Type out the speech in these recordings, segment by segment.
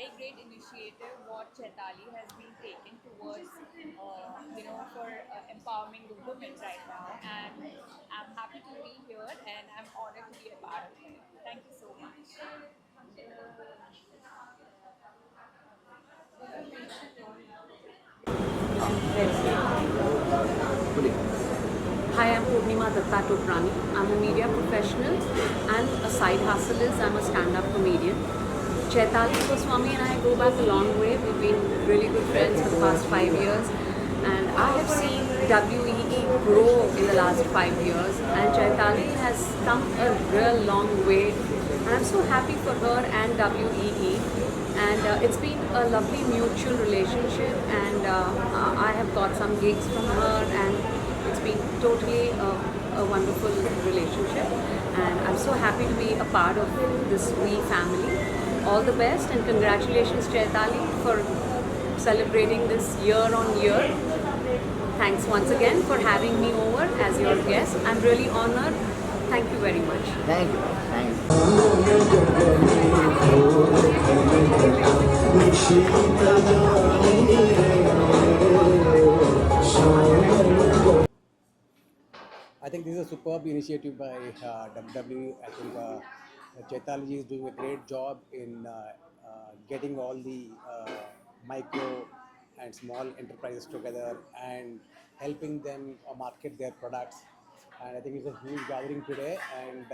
very great initiative what Chaitali has been taking towards, for empowering the women right now. And I'm happy to be here and I'm honored to be a part of it. Thank you so much. Hi, I'm Purnima Datta Tokrani. I'm a media professional and a side hustle is I'm a stand-up comedian. Chaitali Goswami and I go back a long way. We've been really good friends for the past 5 years, and I have seen WEE grow in the last 5 years, and Chaitali has come a real long way, and I'm so happy for her and WEE. And it's been a lovely mutual relationship, and I have got some gigs from her, and it's been totally a wonderful relationship, and I'm so happy to be a part of this wee family. All the best and congratulations, Chaitali, for celebrating this year on year. Thanks once again for having me over as your guest. I'm really honored. Thank you very much. Thank you. Thank you. I think this is a superb initiative by WWE. I think Chaitali is doing a great job in getting all the micro and small enterprises together and helping them market their products. And I think it's a huge gathering today, and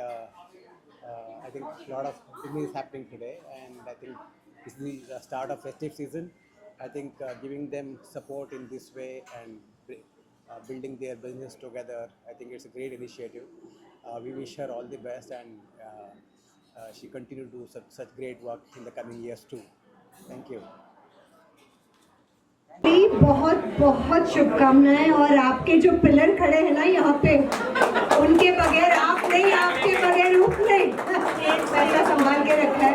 I think a lot of business is happening today. And I think this is the start of festive season. I think giving them support in this way and building their business together, I think it's a great initiative. We wish her all the best, and she continue to do such great work in the coming years too. Thank you. बहुत बहुत शुभकामनाएं। और आपके जो pillar खड़े हैं ना यहाँ पे, उनके बगैर आप नहीं, आपके बगैर रूप नहीं, पैसा संभाल के रखा है।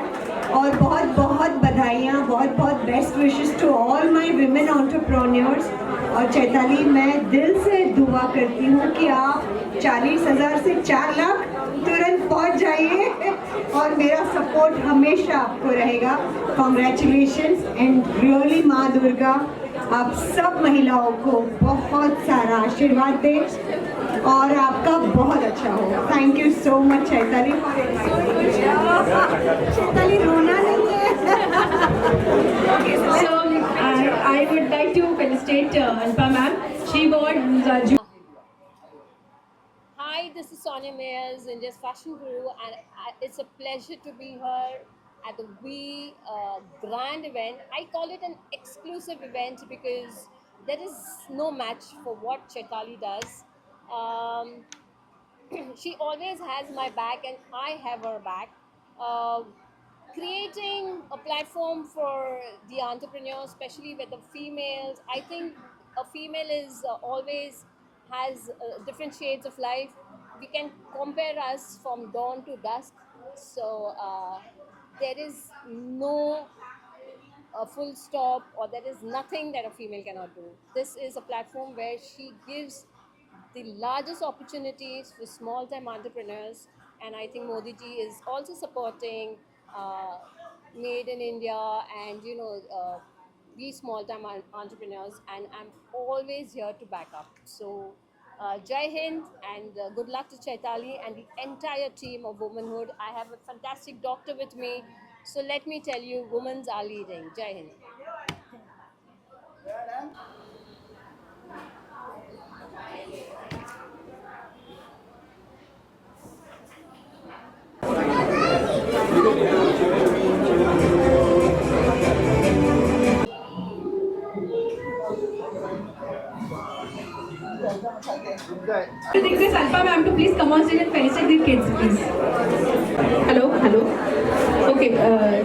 और बहुत बहुत बधाइयाँ, बहुत बहुत best wishes to all my women entrepreneurs. और चैताली, मैं दिल से दुआ करती हूँ कि आप 40,000 से 4 लाख तुरंत पहुँच जाइए, और मेरा सपोर्ट हमेशा आपको रहेगा। कॉन्ग्रेचुलेशंस एंड रियली माँ दुर्गा आप सब महिलाओं को बहुत सारा आशीर्वाद दे और आपका बहुत अच्छा हो। Thank you so much Chaitali. Chaitali रोना नहीं है। So I would like to felicitate Alpa ma'am. She got Hi, this is Sonia Mayers, India's fashion guru, and it's a pleasure to be here at the We Grand event. I call it an exclusive event because there is no match for what Chaitali does. Um, she always has my back, and I have her back. Uh, Creating a platform for the entrepreneurs, especially with the females. I think a female is always has different shades of life. We can compare us from dawn to dusk. So there is no a full stop, or there is nothing that a female cannot do. This is a platform where she gives the largest opportunities for small time entrepreneurs, and I think Modi ji is also supporting uh, Made in India, and we small time entrepreneurs, and I'm always here to back up. So Jai Hind, and good luck to Chaitali and the entire team of Womanhood. I have a fantastic doctor with me, so let me tell you, women are leading. Jai Hind. to request Alpa ma'am to please come on stage and felicitate the kids, please. Hello hello okay.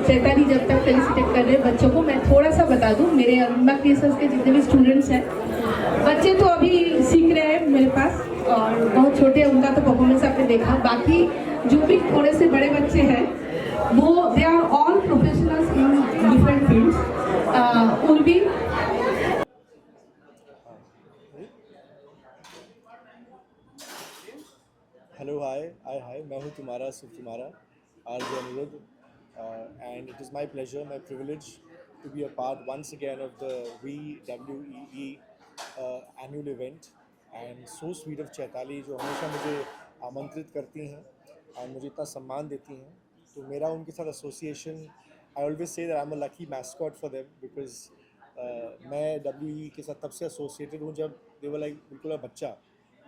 Chaitali जब तक felicitate कर रहे हैं बच्चों को, मैं थोड़ा सा बता दूं, मेरे अरुणिमा क्रिएशंस के जितने भी स्टूडेंट्स हैं, बच्चे तो अभी सीख रहे हैं मेरे पास और बहुत छोटे हैं, उनका तो परफॉर्मेंस आपने देखा। बाकी जो भी थोड़े से बड़े बच्चे हैं वो they are all professionals in different fields. Urvi hello hi hi hi, मैं हूँ तुम्हारा सिर्फ तुम्हारा RJ Anirudh. and it is my pleasure, my privilege to be a part once again of the VWEE annual event. And so sweet of Chaitali जो हमेशा मुझे आमंत्रित करती हैं और मुझे इतना सम्मान देती हैं, तो मेरा उनके साथ association, I always say that I am a lucky mascot for them because मैं WE के साथ तब से एसोसिएटेड हूँ जब दे वर लाइक बिल्कुल बच्चा,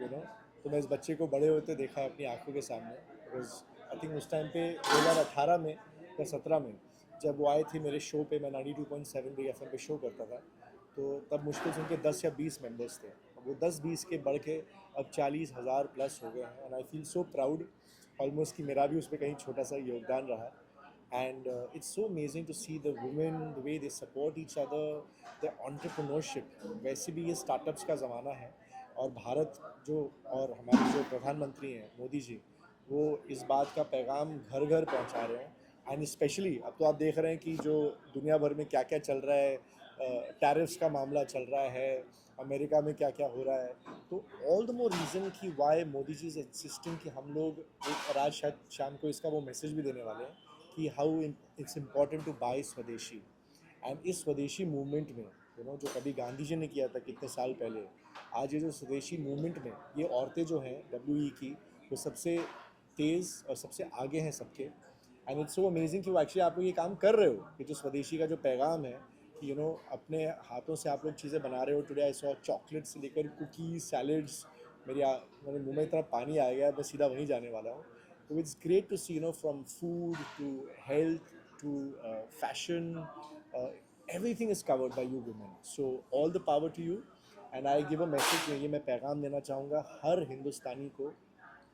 यू नो। तो मैं इस बच्चे को बड़े होते देखा है अपनी आंखों के सामने। बिकॉज आई थिंक उस टाइम पे 2018 में या 17 में जब वो आए थे मेरे शो पे, मैं 92.7 बिग FM पे शो करता था, तो तब मुश्किल से उनके 10 या 20 मेंबर्स थे। वो 10-20 के बढ़ के अब 40,000 प्लस हो गए हैं। And I feel so proud almost कि मेरा भी उस पर कहीं छोटा सा योगदान रहा। And it's so amazing to see the women, the way they support each other, their entrepreneurship. वैसे भी ये स्टार्टअप्स का ज़माना है और भारत जो और हमारे जो प्रधानमंत्री हैं मोदी जी, वो इस बात का पैगाम घर घर पहुंचा रहे हैं। एंड स्पेशली अब तो आप देख रहे हैं कि जो दुनिया भर में क्या क्या चल रहा है, टैरिफ्स का मामला चल रहा है, अमेरिका में क्या क्या हो रहा है, तो ऑल द मोर रीज़न कि why Modi ji is insisting कि हम लोग एक, और आज शायद शाम को इसका वो मैसेज भी देने वाले हैं कि how it's important two by स्वदेशी। एंड इस स्वदेशी मूवमेंट में जो कभी गांधी जी ने किया था कितने साल पहले, आज ये जो स्वदेशी मूवमेंट में ये औरतें जो हैं WE की, वो सबसे तेज़ और सबसे आगे हैं सबके। एंड इट्स सो अमेजिंग कि वो एक्चुअली आप लोग ये काम कर रहे हो कि जो स्वदेशी का जो पैगाम है कि अपने हाथों से आप लोग चीज़ें बना रहे हो। टुडे आई सॉ चॉकलेट से लेकर कुकीज़, सैलड्स, मेरे मुंह में इतना पानी आ गया, मैं सीधा वहीं जाने वाला हूँ। So it's great to see, from food to health to fashion, everything is covered by you women. So all the power to you. And I give a message, ये मैं पैगाम देना चाहूँगा हर हिंदुस्तानी को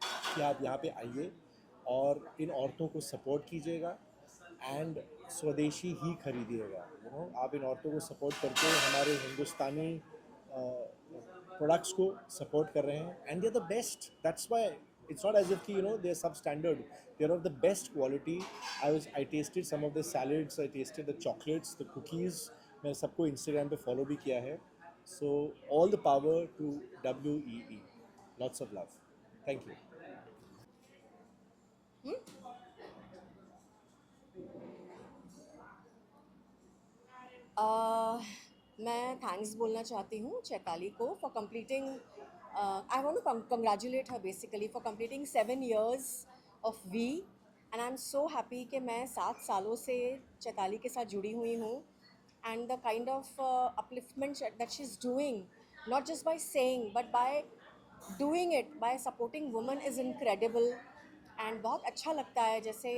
कि आप यहाँ पे आइए और इन औरतों को सपोर्ट कीजिएगा एंड स्वदेशी ही खरीदिएगा। आप इन औरतों को सपोर्ट करके हमारे हिंदुस्तानी प्रोडक्ट्स को सपोर्ट कर रहे हैं। And they are the best, that's why it's not as if they're substandard. They're of the best quality. I tasted some of the salads, I tasted the chocolates, the cookies. मैं सबको Instagram पे follow भी किया है. So all the power to WEE. Lots of love. Thank you. मैं thanks बोलना चाहती हूँ चैताली को for completing I want to congratulate her basically for completing 7 years of V, and I'm so happy कि मैं 7 सालों से चैताली के साथ जुड़ी हुई हूँ, and the kind of upliftment that she's doing, not just by saying but by doing it, by supporting women is incredible, and बहुत अच्छा लगता है जैसे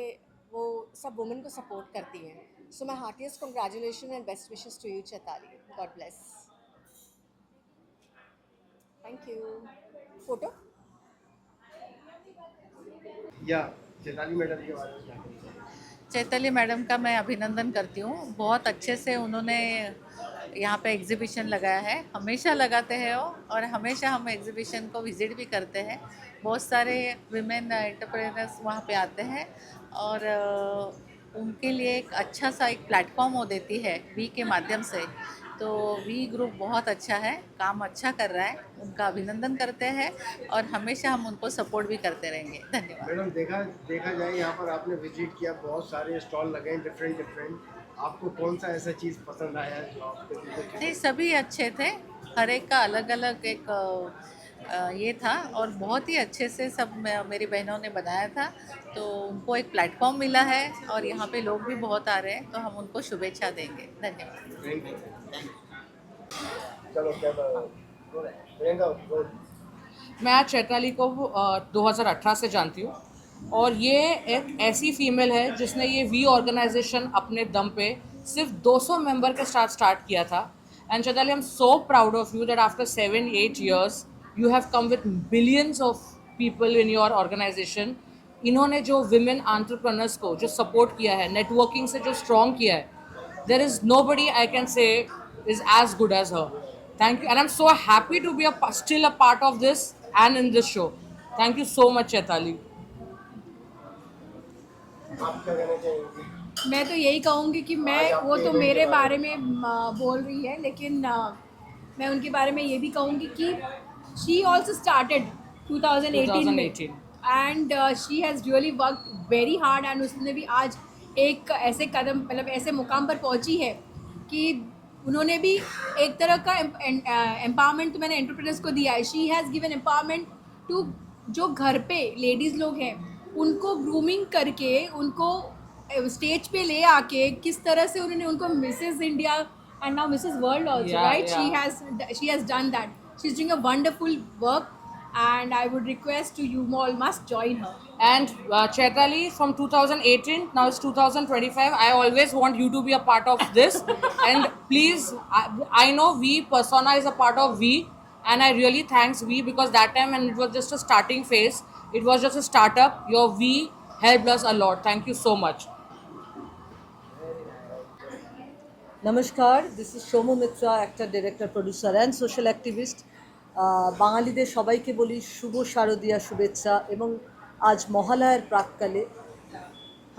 वो सब women को support करती हैं. So my heartiest congratulations and best wishes to you Chaitali. God bless. Thank you. Photo? Chaitali madam के बारे में क्या कहेंगे? चैताली मैडम का मैं अभिनंदन करती हूँ। बहुत अच्छे से उन्होंने यहाँ पे एग्जीबिशन लगाया है, हमेशा लगाते हैं वो, और हमेशा हम एग्जीबिशन को विज़िट भी करते हैं। बहुत सारे विमेन एंटरप्रेन्योर्स वहाँ पे आते हैं और उनके लिए एक अच्छा सा एक प्लेटफॉर्म वो देती है वी के माध्यम से। तो वी ग्रुप बहुत अच्छा है, काम अच्छा कर रहा है, उनका अभिनंदन करते हैं और हमेशा हम उनको सपोर्ट भी करते रहेंगे। धन्यवाद। मैडम देखा जाए यहाँ पर आपने विजिट किया, बहुत सारे स्टॉल लगे हैं डिफरेंट, आपको कौन सा ऐसा चीज़ पसंद आया जो आपको? नहीं, सभी अच्छे थे, हर एक का अलग अलग एक ये था और बहुत ही अच्छे से सब मेरी बहनों ने बनाया था। तो उनको एक प्लेटफॉर्म मिला है और यहाँ पे लोग भी बहुत आ रहे हैं, तो हम उनको शुभेच्छा देंगे। धन्यवाद। चलो प्रियंका, मैं चैताली को 2018 से जानती हूँ और ये एक ऐसी फीमेल है जिसने ये वी ऑर्गेनाइजेशन अपने दम पे सिर्फ 200 मेंबर के साथ स्टार्ट किया था। And Chaitali, I am so proud of you that after 7-8 years you have come with billions of people in your organization. इन्होंने जो women entrepreneurs को जो support किया है, networking से जो strong किया है, there is nobody I can say is as good as her. Thank you, and I'm so happy to be still a part of this and in this show. Thank you so much, Chaitali. आप क्या कहना चाहेंगे? मैं तो यही कहूँगी कि वो तो मेरे बारे में बोल रही है, लेकिन मैं उनके बारे में ये भी कहूँगी कि she also started 2018 में, and she has really worked very hard, and उसने भी आज एक ऐसे कदम मतलब ऐसे मुकाम पर पहुंची है कि उन्होंने भी एक तरह का एम्पावरमेंट तो मैंने एंटरप्रेन्योर्स को दिया है. She has given empowerment to जो घर पे लेडीज़ लोग हैं उनको ग्रूमिंग करके उनको स्टेज पे ले आके किस तरह से उन्होंने उनको Mrs India and now Mrs world also, right? She has done that. She is doing a wonderful work and I would request to you all must join her. And Chaitali, from 2018, now it's 2025. I always want you to be a part of this. And please, I know V persona is a part of V, and I really thanks V because that time when it was just a starting phase, it was just a startup. Your V helped us a lot. Thank you so much. নমস্কার, this is Soumya Mitra, actor, director, producer and social activist. বাঙালিদের সবাইকে বলি শুভ শারদীয়া শুভেচ্ছা। এবং আজ মহালয়ার প্রাককালে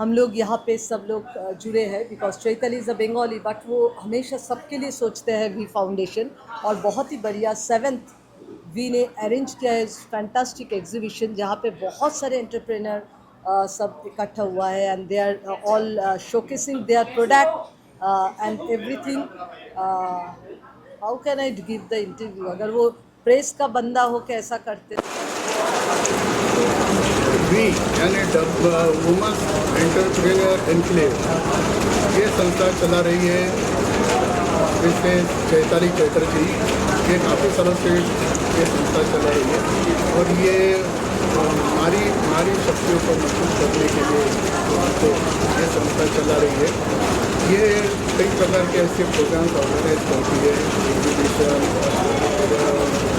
हम लोग यहाँ पे सब लोग जुड़े हैं because Chaitali is a Bengali but वो हमेशा सबके लिए सोचते हैं वी फाउंडेशन। और बहुत ही बढ़िया 7th वी ने अरेंज किया है फैंटास्टिक एग्जीबिशन जहाँ पे बहुत सारे एंटरप्रेनर सब इकट्ठा हुआ है and they are all showcasing their product and everything. How can I give the interview? अगर वो प्रेस का बंदा हो के ऐसा करते वी यानी वुमेन्स एंटरप्रेन्योर एनक्लेव ये संस्था चला रही है जिससे चैताली चैटर्जी ये काफ़ी सालों से ये संस्था चला रही है और ये नारी शक्तियों को मजबूत करने के लिए तो ये संस्था चला रही है। ये कई प्रकार के ऐसे प्रोग्राम्स ऑर्गेनाइज करती है, एग्जीबिशन,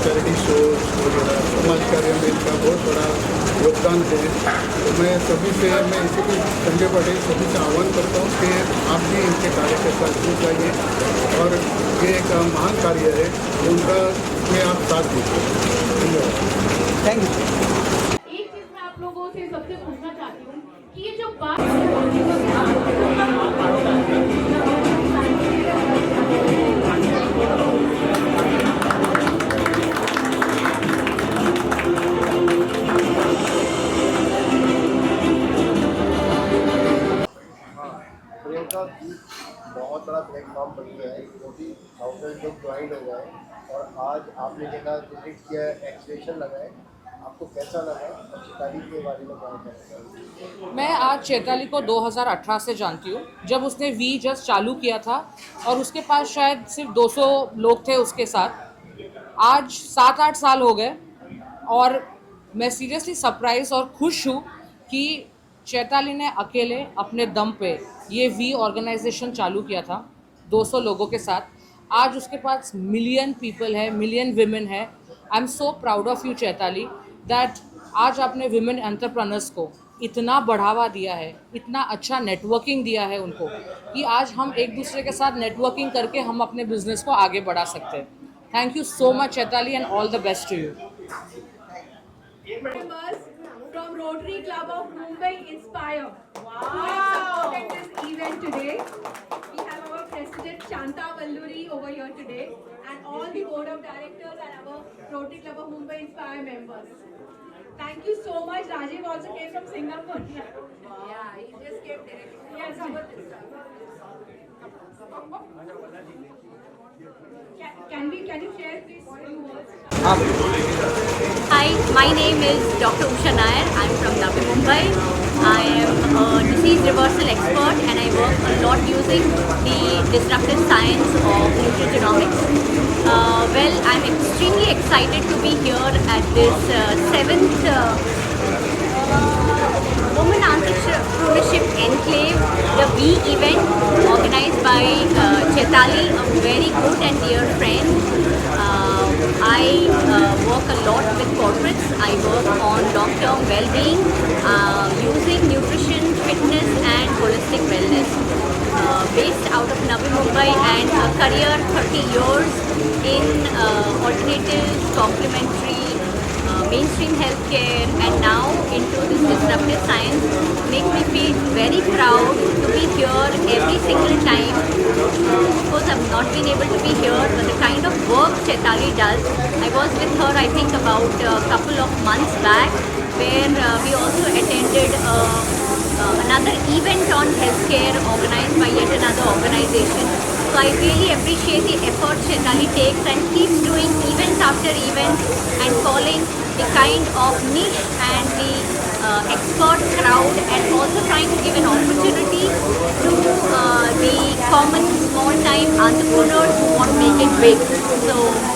चैरिटी शोज वगैरह, समाज कार्य में इनका बहुत बड़ा योगदान है। तो मैं सभी से इसी भी संजय पटेल सभी से आह्वान करता हूँ कि आप भी इनके कार्य के साथ जुड़ जाइए और ये एक महान कार्य है उनका में आप साथ दीजिए। धन्यवाद। Thank you. एक चीज मैं आप लोगों से सबसे पूछना चाहती हूँ कि ये जो बात बहुत बड़ा प्लेटफॉर्म बन गया है, 40,000 लोग ज्वाइन हो गए और आज आपने जगह विजिट किया, एक्सप्रेशन लगाए, आपको कैसा लगा और चैताली के बारे में क्या कहना? मैं आज चैताली को 2018 से जानती हूँ, जब उसने वी जस्ट चालू किया था और उसके पास शायद सिर्फ 200 लोग थे उसके साथ। आज 7-8 साल हो गए और मैं सीरियसली सरप्राइज और खुश हूँ कि चैताली ने अकेले अपने दम पे ये वी ऑर्गेनाइजेशन चालू किया था 200 लोगों के साथ। आज उसके पास मिलियन पीपल है, मिलियन विमेन है। I am so proud of you Chaitali that आज आपने विमेन एंटरप्रेन्योर्स को इतना बढ़ावा दिया है, इतना अच्छा नेटवर्किंग दिया है उनको कि आज हम एक दूसरे के साथ नेटवर्किंग करके हम अपने बिजनेस को आगे बढ़ा सकते हैं। Thank you so much Chaitali and all the best to you. From Rotary Club of Mumbai Inspire. Wow! Who has supported this event today. We have our President Shanta Valluri over here today and all the board of directors and our Rotary Club of Mumbai Inspire members. Thank you so much. Rajiv also came from Singapore. Yeah, he just came directly. Yes, can you share please few words? Hi, my name is Dr. Usha Nair. I'm from Navi Mumbai. I am a disease reversal expert and I work a lot using the disruptive science of nutrigenomics. Well, I'm extremely excited to be here at this 7th Women Entrepreneurship Enclave, the V event organized by Chaitali, a very good and dear friend. I work a lot with corporates. I work on long-term well-being using nutrition, fitness and holistic wellness. Based out of Navi Mumbai and a career 30 years in alternatives, complementary, mainstream healthcare and now into this disruptive science makes me feel very proud to be here every single time. Of course, I've not been able to be here, but the kind of work Chaitali does, I was with her I think about a couple of months back where we also attended a another event on healthcare organized by yet another organization. So I really appreciate the effort Chaitali takes and keeps doing events after events and calling the kind of niche and the expert crowd, and also trying to give an opportunity to the common small-time entrepreneurs who want to make it big. So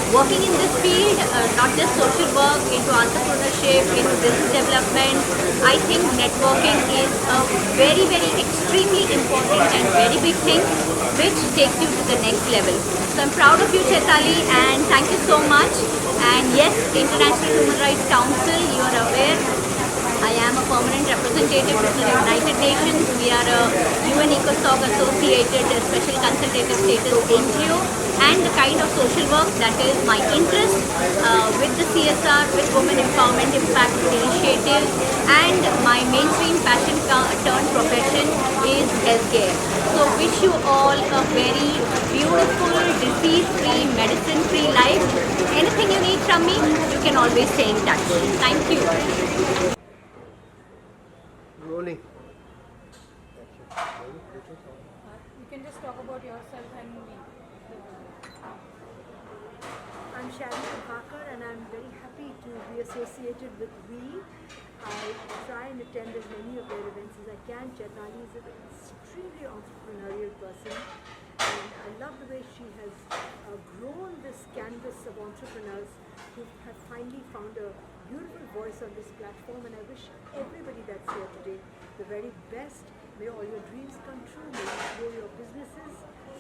working in this field, not just social work, into entrepreneurship, into business development, I think networking is a very, very extremely important and very big thing which takes you to the next level. So I'm proud of you, Chaitali, and thank you so much. And yes, International Human Rights Council, you are aware, I am a permanent representative to the United Nations. We are a UN ECOSOC associated special consultative status NGO, and the kind of social work that is my interest with the CSR, with Women Empowerment Impact Initiatives, and my mainstream passion turned profession is healthcare. So wish you all a very beautiful, disease-free, medicine-free life. Anything you need from me, you can always stay in touch. Thank you. Rolling. You can just talk about yourself and me. I'm Sharon Prabhakar, and I'm very happy to be associated with We. I try and attend as many of their events as I can. Chaitali is an extremely entrepreneurial person, and I love the way she has grown this canvas of entrepreneurs who have finally found a beautiful voice on this platform. And I wish everybody that's here today the very best. May all your dreams come true. May you grow your businesses.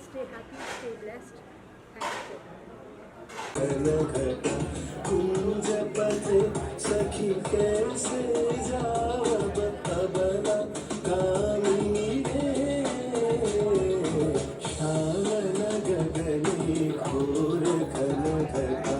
Stay happy, stay blessed. Thank you. सखी कैसे जावब अबला कामिनी रे श्यामल गगनी घोर घन घटा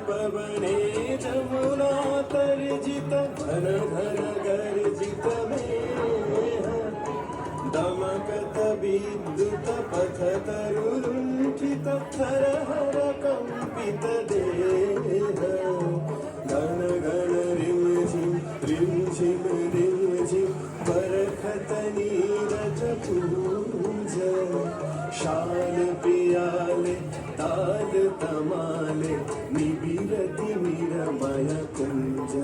पवने जमुना तर्जित घन घन गर्जित मेह दमकत विद्युत पथ तरुलुण्ठित हर हर कंपित देह घन घन रिम झिम बरखत नीरज पूंज शाल पियाले ताल तमाले निबिरति निरमय कुंज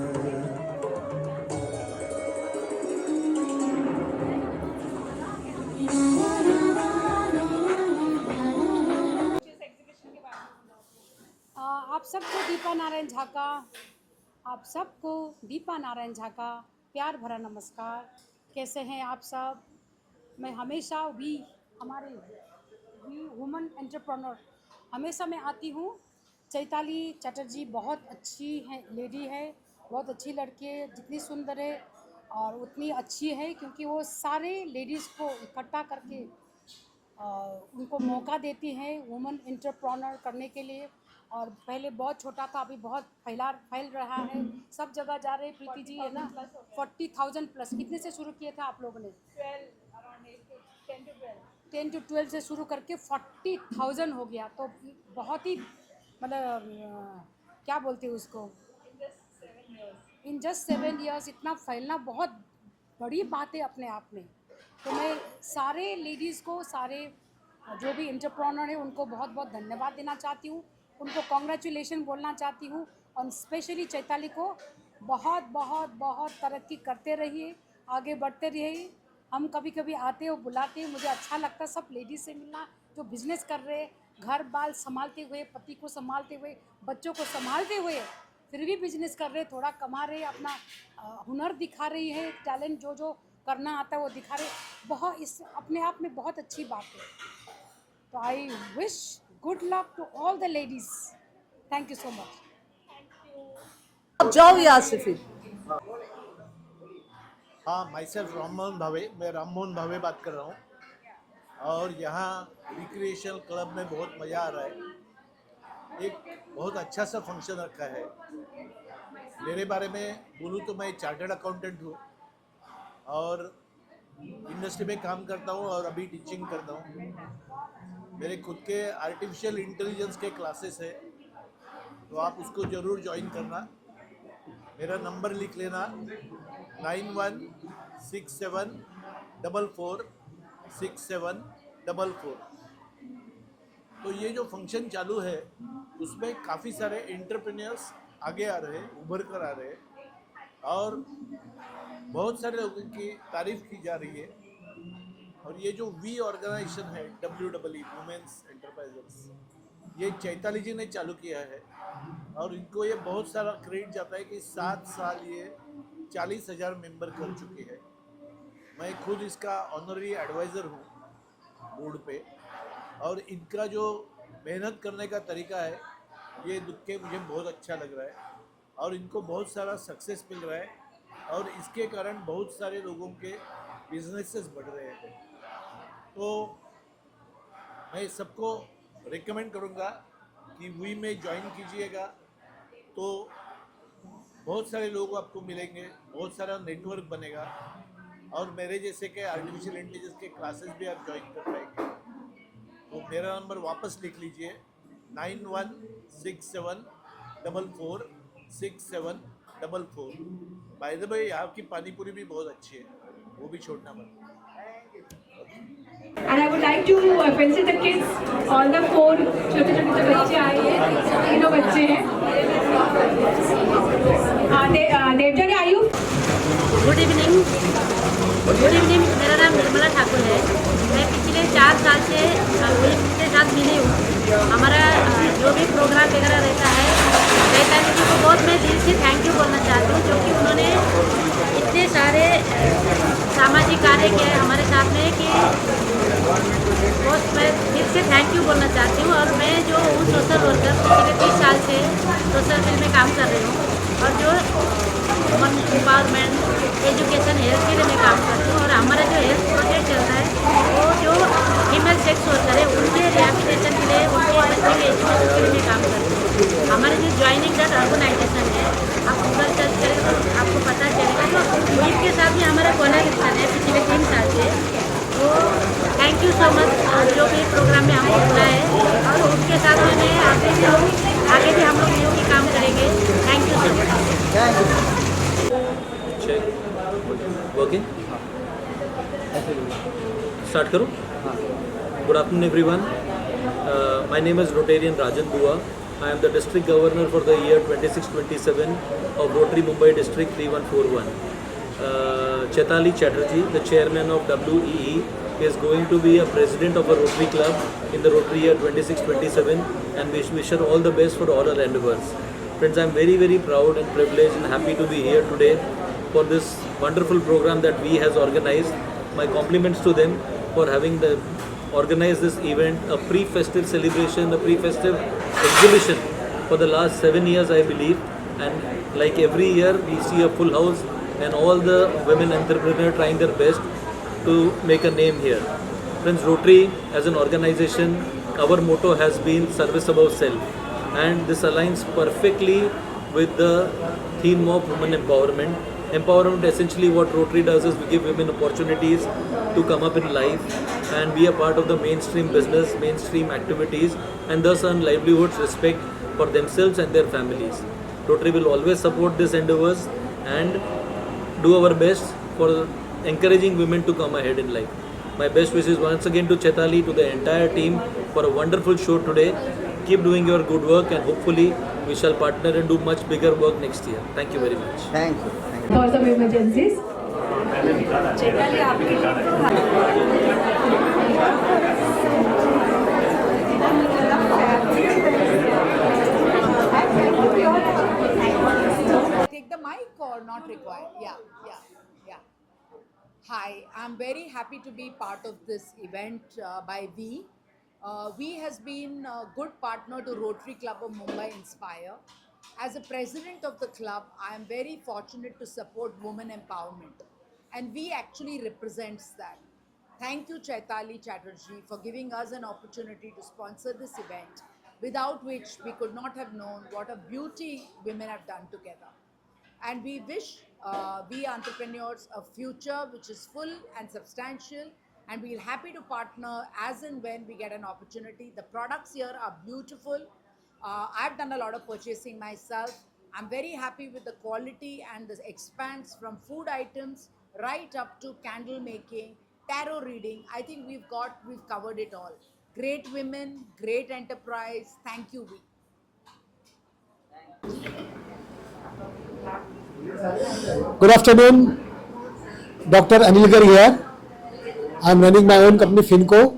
आप सबको दीपा नारायण झा का प्यार भरा नमस्कार। कैसे हैं आप सब? मैं हमेशा हमारे वुमन एंटरप्रेन्योर हमेशा मैं आती हूँ। चैताली चटर्जी बहुत अच्छी है, लेडी है, बहुत अच्छी लड़की है, जितनी सुंदर है और उतनी अच्छी है, क्योंकि वो सारे लेडीज़ को इकट्ठा करके उनको मौका देती हैं वुमन एंटरप्रेन्योर करने के लिए। और पहले बहुत छोटा था, अभी बहुत फैल रहा है, सब जगह जा रहे। प्रीति जी है ना, 40,000 प्लस। कितने से शुरू किए थे आप लोगों ने? 10 to 12 से शुरू करके 40,000 हो गया। तो बहुत ही मतलब क्या बोलते हैं उसको, इन जस्ट 7 years इतना फैलना बहुत बड़ी बात है अपने आप में। तो मैं सारे लेडीज़ को, सारे जो भी एंटरप्रेन्योर है उनको बहुत बहुत धन्यवाद देना चाहती हूँ, उनको कॉन्ग्रेचुलेशन बोलना चाहती हूँ। और स्पेशली चैताली को बहुत बहुत बहुत तरक्की करते रहिए, आगे बढ़ते रहिए। हम कभी कभी आते हो, बुलाते हैं, मुझे अच्छा लगता है सब लेडीज़ से मिलना जो बिज़नेस कर रहे, घर बाल संभालते हुए, पति को संभालते हुए, बच्चों को संभालते हुए फिर भी बिजनेस कर रहे, थोड़ा कमा रहे, अपना हुनर दिखा रही है, टैलेंट जो जो करना आता है वो दिखा रहे। बहुत इस अपने आप में बहुत अच्छी बात है। तो I wish good luck to all the ladies. Thank you so much. अब जाओ यहाँ से फिर. हाँ, माई सेल्फ राममोहन भावे, मैं राममोहन भावे बात कर रहा हूँ. और यहाँ रिक्रिएशनल क्लब में बहुत मज़ा आ रहा है. एक बहुत अच्छा सा फंक्शन रखा है. मेरे बारे में बोलूँ तो मैं चार्टर्ड अकाउंटेंट हूँ और इंडस्ट्री में काम करता हूँ और अभी टीचिंग करता हूँ. मेरे खुद के आर्टिफिशियल इंटेलिजेंस के क्लासेस है, तो आप उसको ज़रूर ज्वाइन करना. मेरा नंबर लिख लेना 9167446744. तो ये जो फंक्शन चालू है उसमें काफ़ी सारे एंटरप्रेन्योर्स आगे आ रहे हैं, उभर कर आ रहे हैं और बहुत सारे लोगों की तारीफ की जा रही है. और ये जो वी ऑर्गेनाइजेशन है WWE वुमेन्स एंटरप्राइजेस, ये चैताली जी ने चालू किया है और इनको ये बहुत सारा क्रेडिट जाता है कि 7 साल ये 40,000 मेंबर कर चुके हैं. मैं खुद इसका ऑनररी एडवाइज़र हूँ बोर्ड पे और इनका जो मेहनत करने का तरीका है ये देख के मुझे बहुत अच्छा लग रहा है और इनको बहुत सारा सक्सेस मिल रहा है और इसके कारण बहुत सारे लोगों के बिजनेसेस बढ़ रहे हैं. तो मैं सबको रिकमेंड करूँगा कि वी में ज्वाइन कीजिएगा, तो बहुत सारे लोग आपको मिलेंगे, बहुत सारा नेटवर्क बनेगा और मेरे जैसे के आर्टिफिशियल इंटेलिजेंस के क्लासेस भी आप ज्वाइन कर पाएंगे. तो मेरा नंबर वापस लिख लीजिए 9167446744. बाय द वे यहाँ की पानी पूरी भी बहुत अच्छी है, वो भी छोड़ना मत. And I would like to felicitate the kids, all the 4 छोटे छोटे बच्चे आए हैं, तीनों बच्चे हैं. देवजानी आयु. Good evening. मेरा नाम निर्मला ठाकुर है. मैं पिछले 4 साल से उनके साथ मिली हूँ. हमारा जो भी प्रोग्राम वगैरह रहता है, चैताली जी को बहुत मैं दिल से थैंक यू बोलना चाहती हूँ, क्योंकि उन्होंने इतने सारे सामाजिक कार्य किए हमारे साथ में कि बहुत मैं दिल से थैंक यू बोलना चाहती हूँ. और मैं जो हूँ सोशल वर्कर, पिछले 30 साल से सोशल फील्ड में काम कर रही हूँ और जो वुमन एम्पावरमेंट, एजुकेशन, हेल्थ के लिए मैं काम करती हूँ. और हमारा जो हेल्थ प्रोजेक्ट चलता है वो जो फीमेल सेक्स वर्कर है उनके रिहेबिलिटेशन के लिए, उनके बच्चे के एजुकेशन के लिए मैं काम करती हूँ. हमारे जो ज्वाइनिंग दैट ऑर्गेनाइजेशन है, आप गूगल सर्च करें तो आपको पता चलेगा. तो इनके साथ भी हमारा कोलैबोरेशन है पिछले 3 साल से. तो थैंक यू सो मच जो भी प्रोग्राम में हमको बुलाया है और उनके साथ में मैं आगे भी हूँ, आगे भी हम लोग मिल के काम करेंगे. Thank you so much. Working start करो. Good afternoon everyone. My name is rotarian Rajan Dua. I am the district governor for the year 26-27 of Rotary Mumbai District 3141. Chaitali Chatterjee, the chairman of WEE, is going to be a president of a Rotary Club in the Rotary year 26-27, and wish her all the best for all her endeavors. Friends, I am very, very proud and privileged and happy to be here today for this wonderful program that we has organized. My compliments to them for having organized this event, a pre-festive celebration, a pre-festive exhibition for the last 7 years, I believe. And like every year, we see a full house and all the women entrepreneurs trying their best to make a name here. Friends, Rotary as an organization, our motto has been service above self, and this aligns perfectly with the theme of women empowerment. Empowerment, essentially what Rotary does is we give women opportunities to come up in life and be a part of the mainstream business, mainstream activities, and thus earn livelihoods, respect for themselves and their families. Rotary will always support these endeavors and do our best for encouraging women to come ahead in life. My best wishes once again to Chaitali, to the entire team for a wonderful show today. Keep doing your good work and hopefully we shall partner and do much bigger work next year. Thank you very much. Thank you. For some emergencies. Chaitali आपके लिए Take the mic or not required? Yeah. Hi, I'm very happy to be part of this event by V. We has been a good partner to Rotary Club of Mumbai Inspire. As a president of the club, I am very fortunate to support women empowerment, and we actually represents that. Thank you, Chaitali Chatterjee, for giving us an opportunity to sponsor this event, without which we could not have known what a beauty women have done together. And we wish we entrepreneurs a future which is full and substantial, and we're happy to partner as and when we get an opportunity. The products here are beautiful. I've done a lot of purchasing myself. I'm very happy with the quality, and this expands from food items right up to candle making, tarot reading. I think we've covered it all. Great women, great enterprise. Thank you, we. Good afternoon, Dr. Anilgar here. I'm running my own company Finco,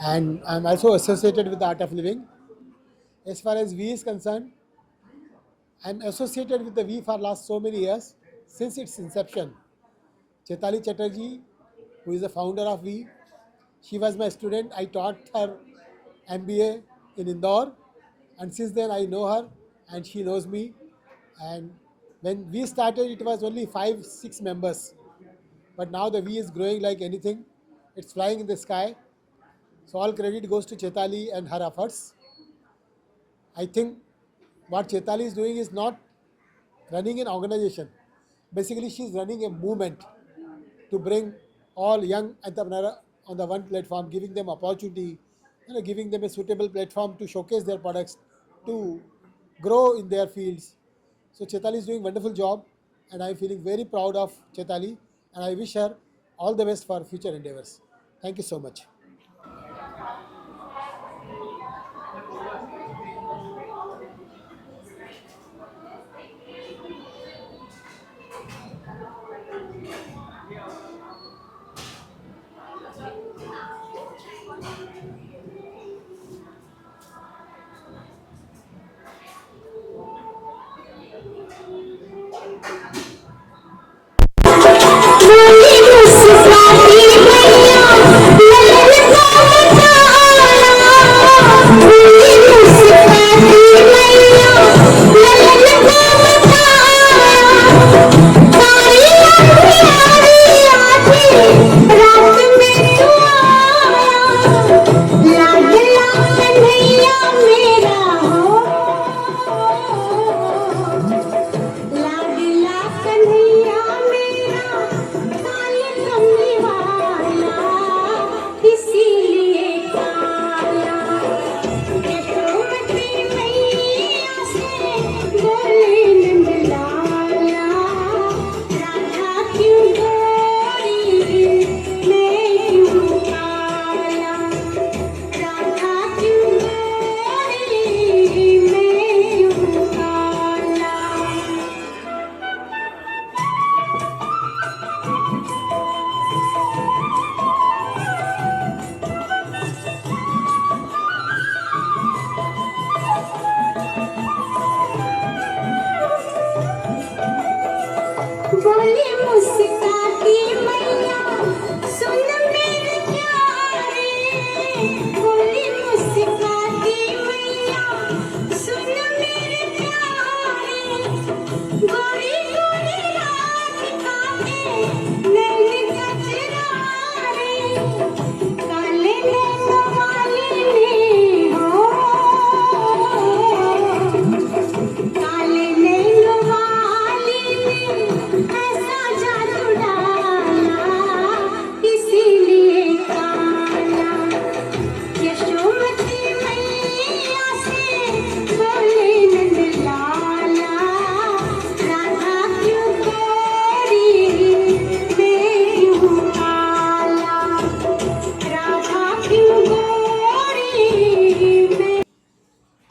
and I'm also associated with the Art of Living. As far as V is concerned, I'm associated with the V for last so many years, since its inception. Chaitali Chatterjee, who is the founder of V, she was my student. I taught her MBA in Indore, and since then I know her and she knows me. And when we started, it was only 5-6 members, but now the V is growing like anything. It's flying in the sky. So all credit goes to Chaitali and her efforts. I think what Chaitali is doing is not running an organization. Basically, she's running a movement to bring all young entrepreneurs on the one platform, giving them opportunity, giving them a suitable platform to showcase their products, to grow in their fields. So Chaitali is doing a wonderful job, and I'm feeling very proud of Chaitali, and I wish her all the best for future endeavors. Thank you so much.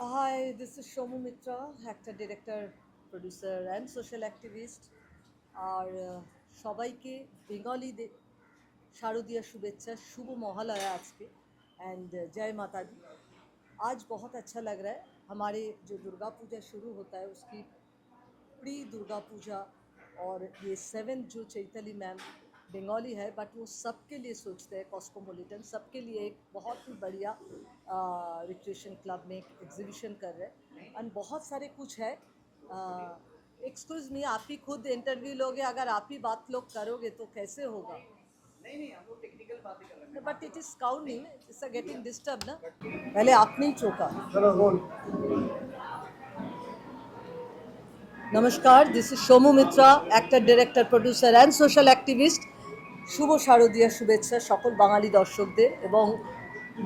Hi, this is Shomu Mitra, actor, director, producer and social activist. আর সবাইকে বেঙ্গলিদের শারদীয়া शुभेच्छा, शुभ महालया आज के and जय माता दी। आज बहुत अच्छा लग रहा है। हमारे जो दुर्गा पूजा शुरू होता है उसकी प्री दुर्गा पूजा और ये 7th जो चैताली मैम बंगाली है बट वो सबके लिए सोचते हैं, कॉस्मोपॉलिटन सबके लिए एक बहुत ही बढ़िया रिक्रिएशन क्लब में एक एग्जीबिशन कर रहे हैं और बहुत सारे कुछ है। एक्सक्यूज़ मी, आप ही खुद इंटरव्यू लोगे, अगर आप ही बात लोग करोगे तो कैसे होगा? नहीं हम लोग टेक्निकल बातें कर रहे हैं but it is counting, it's getting disturb ना। पहले आपने ही चौका। नमस्कार, this is Shomu Mitra, actor, director, producer and social activist. शुभ शारदीय शुभेच्छा सकल बांगाली दर्शकদের এবং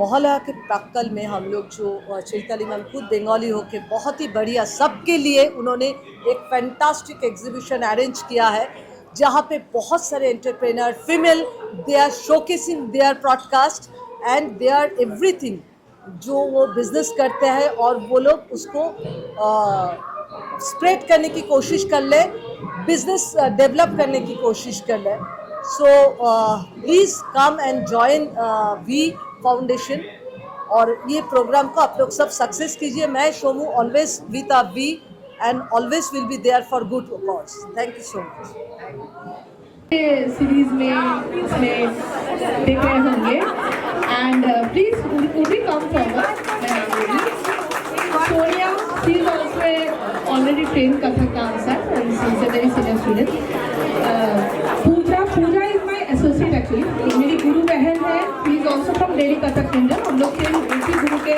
मोहल्ला के प्राक्कल में हम लोग जो चैताली मैम खुद बंगाली होके बहुत ही बढ़िया सबके लिए उन्होंने एक फैंटास्टिक एग्जीबिशन अरेंज किया है जहाँ पे बहुत सारे entrepreneur female they are showcasing their broadcast and they are everything जो वो बिजनेस करते हैं और वो लोग उसको स्प्रेड करने की कोशिश कर ले, बिजनेस डेवलप करने की कोशिश कर ले। So please come and join वी फाउंडेशन और ये प्रोग्राम को आप लोग सब सक्सेस कीजिए। मैं शोमू ऑलवेज विद अ वी and always will be there for good cause. Thank you so much. Series में इसमें देख रहे होंगे and please would be come forward. Sonia she is also already train Kathak dancer and she is a very senior student. Puja is my associate actually, मेरी गुरु बहन है। She is also from Delhi Kathak kingdom. हम लोग सेम एक ही गुरु के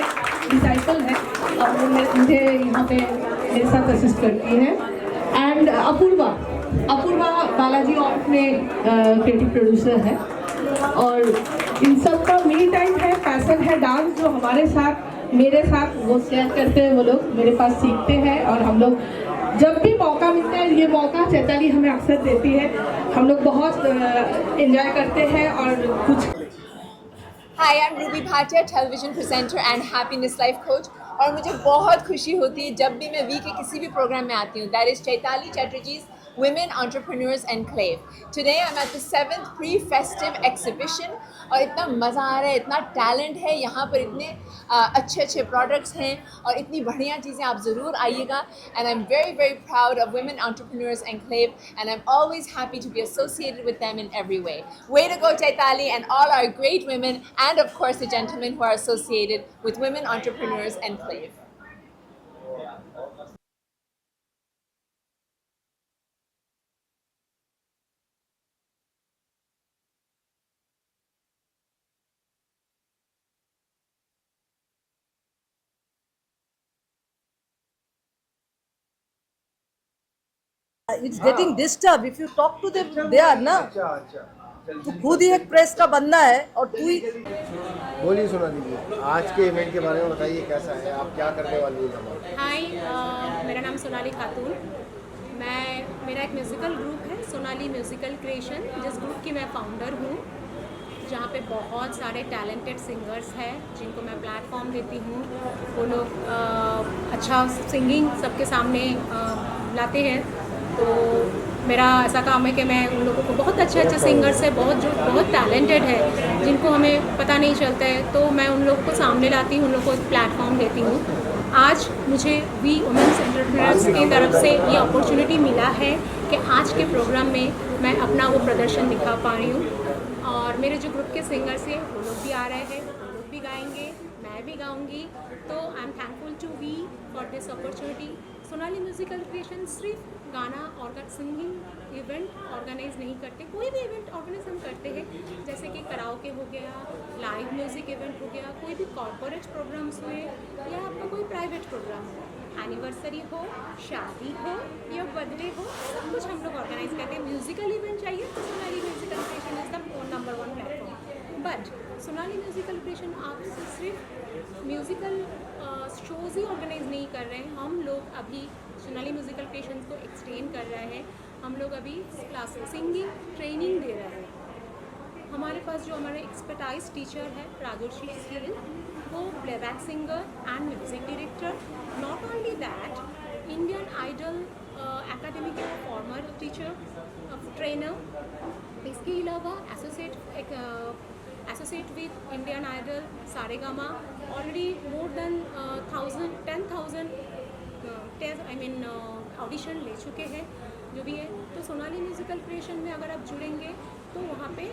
डिसाइपल हैं और वो मुझे यहाँ पे मेरे साथ असिस्ट करती है। एंड अपूर्वा बालाजी ऑर्ट में क्रिएटिव प्रोड्यूसर है और इन सब का मी टाइम है, पैशन है डांस, जो हमारे साथ मेरे साथ वो शेयर करते हैं। वो लोग मेरे पास सीखते हैं और हम लोग जब भी मौका मिलता है, ये मौका चैताली हमें अक्सर देती है, हम लोग बहुत एंजॉय करते हैं और कुछ। Hi, I'm Ruby Bhatia, television presenter and happiness life coach. और मुझे बहुत खुशी होती है जब भी मैं वी के किसी भी प्रोग्राम में आती हूँ। That is Chaitali चैटर्जी's Women Entrepreneurs Enclave. Today I'm at the 7th pre-festive exhibition और इतना मज़ा आ रहा है, इतना टैलेंट है यहाँ पर, इतने अच्छे प्रोडक्ट्स हैं और इतनी बढ़िया चीज़ें। आप ज़रूर आइएगा। And I'm very very proud of Women Entrepreneurs Enclave and I'm always happy to be associated with them in every way. Way to go Chaitali and all our great women and of course the gentlemen who are associated with Women Entrepreneurs Enclave. It's getting disturbed if you talk to them. They are ना, तू खुद ही एक press का बंदा है और तू ही बोलिए। सुना दीजिए आज के इवेंट के बारे में बताइए, कैसा है, आप क्या करने वाली हैं? हाय, मेरा नाम सोनाली खातून। मेरा एक म्यूज़िकल ग्रुप है सोनाली म्यूज़िकल क्रिएशन, जिस ग्रुप की मैं फाउंडर हूँ, जहाँ पे बहुत सारे टैलेंटेड सिंगर्स हैं जिनको मैं प्लेटफॉर्म देती हूँ। वो लोग अच्छा सिंगिंग सबके सामने लाते हैं। तो मेरा ऐसा काम है कि मैं उन लोगों को बहुत अच्छे सिंगर्स हैं, जो बहुत टैलेंटेड है, जिनको हमें पता नहीं चलता है, तो मैं उन लोगों को सामने लाती हूँ, उन लोगों को प्लेटफॉर्म देती हूँ। आज मुझे वी वुमेन्स एंटरप्रेन्योर्स की तरफ से ये अपॉर्चुनिटी मिला है कि आज के प्रोग्राम में मैं अपना वो प्रदर्शन दिखा पा रही हूँ और मेरे जो ग्रुप के सिंगर्स हैं वो लोग भी आ रहे हैं, वो लोग भी गाएंगे, मैं भी गाऊंगी। तो आई एम थैंकफुल टू वी for this opportunity. Sonali musical creation सिर्फ गाना और सिंगिंग इवेंट ऑर्गेनाइज नहीं करते, कोई भी इवेंट ऑर्गेनाइज हम करते हैं, जैसे कि कराओके हो गया, लाइव म्यूज़िक इवेंट हो गया, कोई भी कॉर्पोरेट प्रोग्राम्स हुए या आपका कोई प्राइवेट प्रोग्राम हो, एनिवर्सरी हो, शादी हो या बर्थडे हो, सब कुछ हम लोग ऑर्गेनाइज करते हैं। म्यूज़िकल इवेंट चाहिए तो Sonali musical creation is the number 1 platform. But Sonali musical creation आप सिर्फ म्यूज़िकल शोज़ ही ऑर्गेनाइज नहीं कर रहे हैं, हम लोग अभी सोनाली म्यूज़िकल क्रिएशन को एक्सटेंड कर रहे हैं। हम लोग अभी क्लास सिंगिंग ट्रेनिंग दे रहे हैं। हमारे पास जो हमारे एक्सपर्टाइज टीचर है राजोशी सील, वो playback singer and music director. Not only that, Indian Idol academy के फॉर्मर टीचर ट्रेनर। इसके अलावा associate with Indian Idol Saregama, already more than 10,000 audition ले चुके हैं जो भी है। तो सोनाली म्यूज़िकल क्रिएशन में अगर आप जुड़ेंगे तो वहाँ पे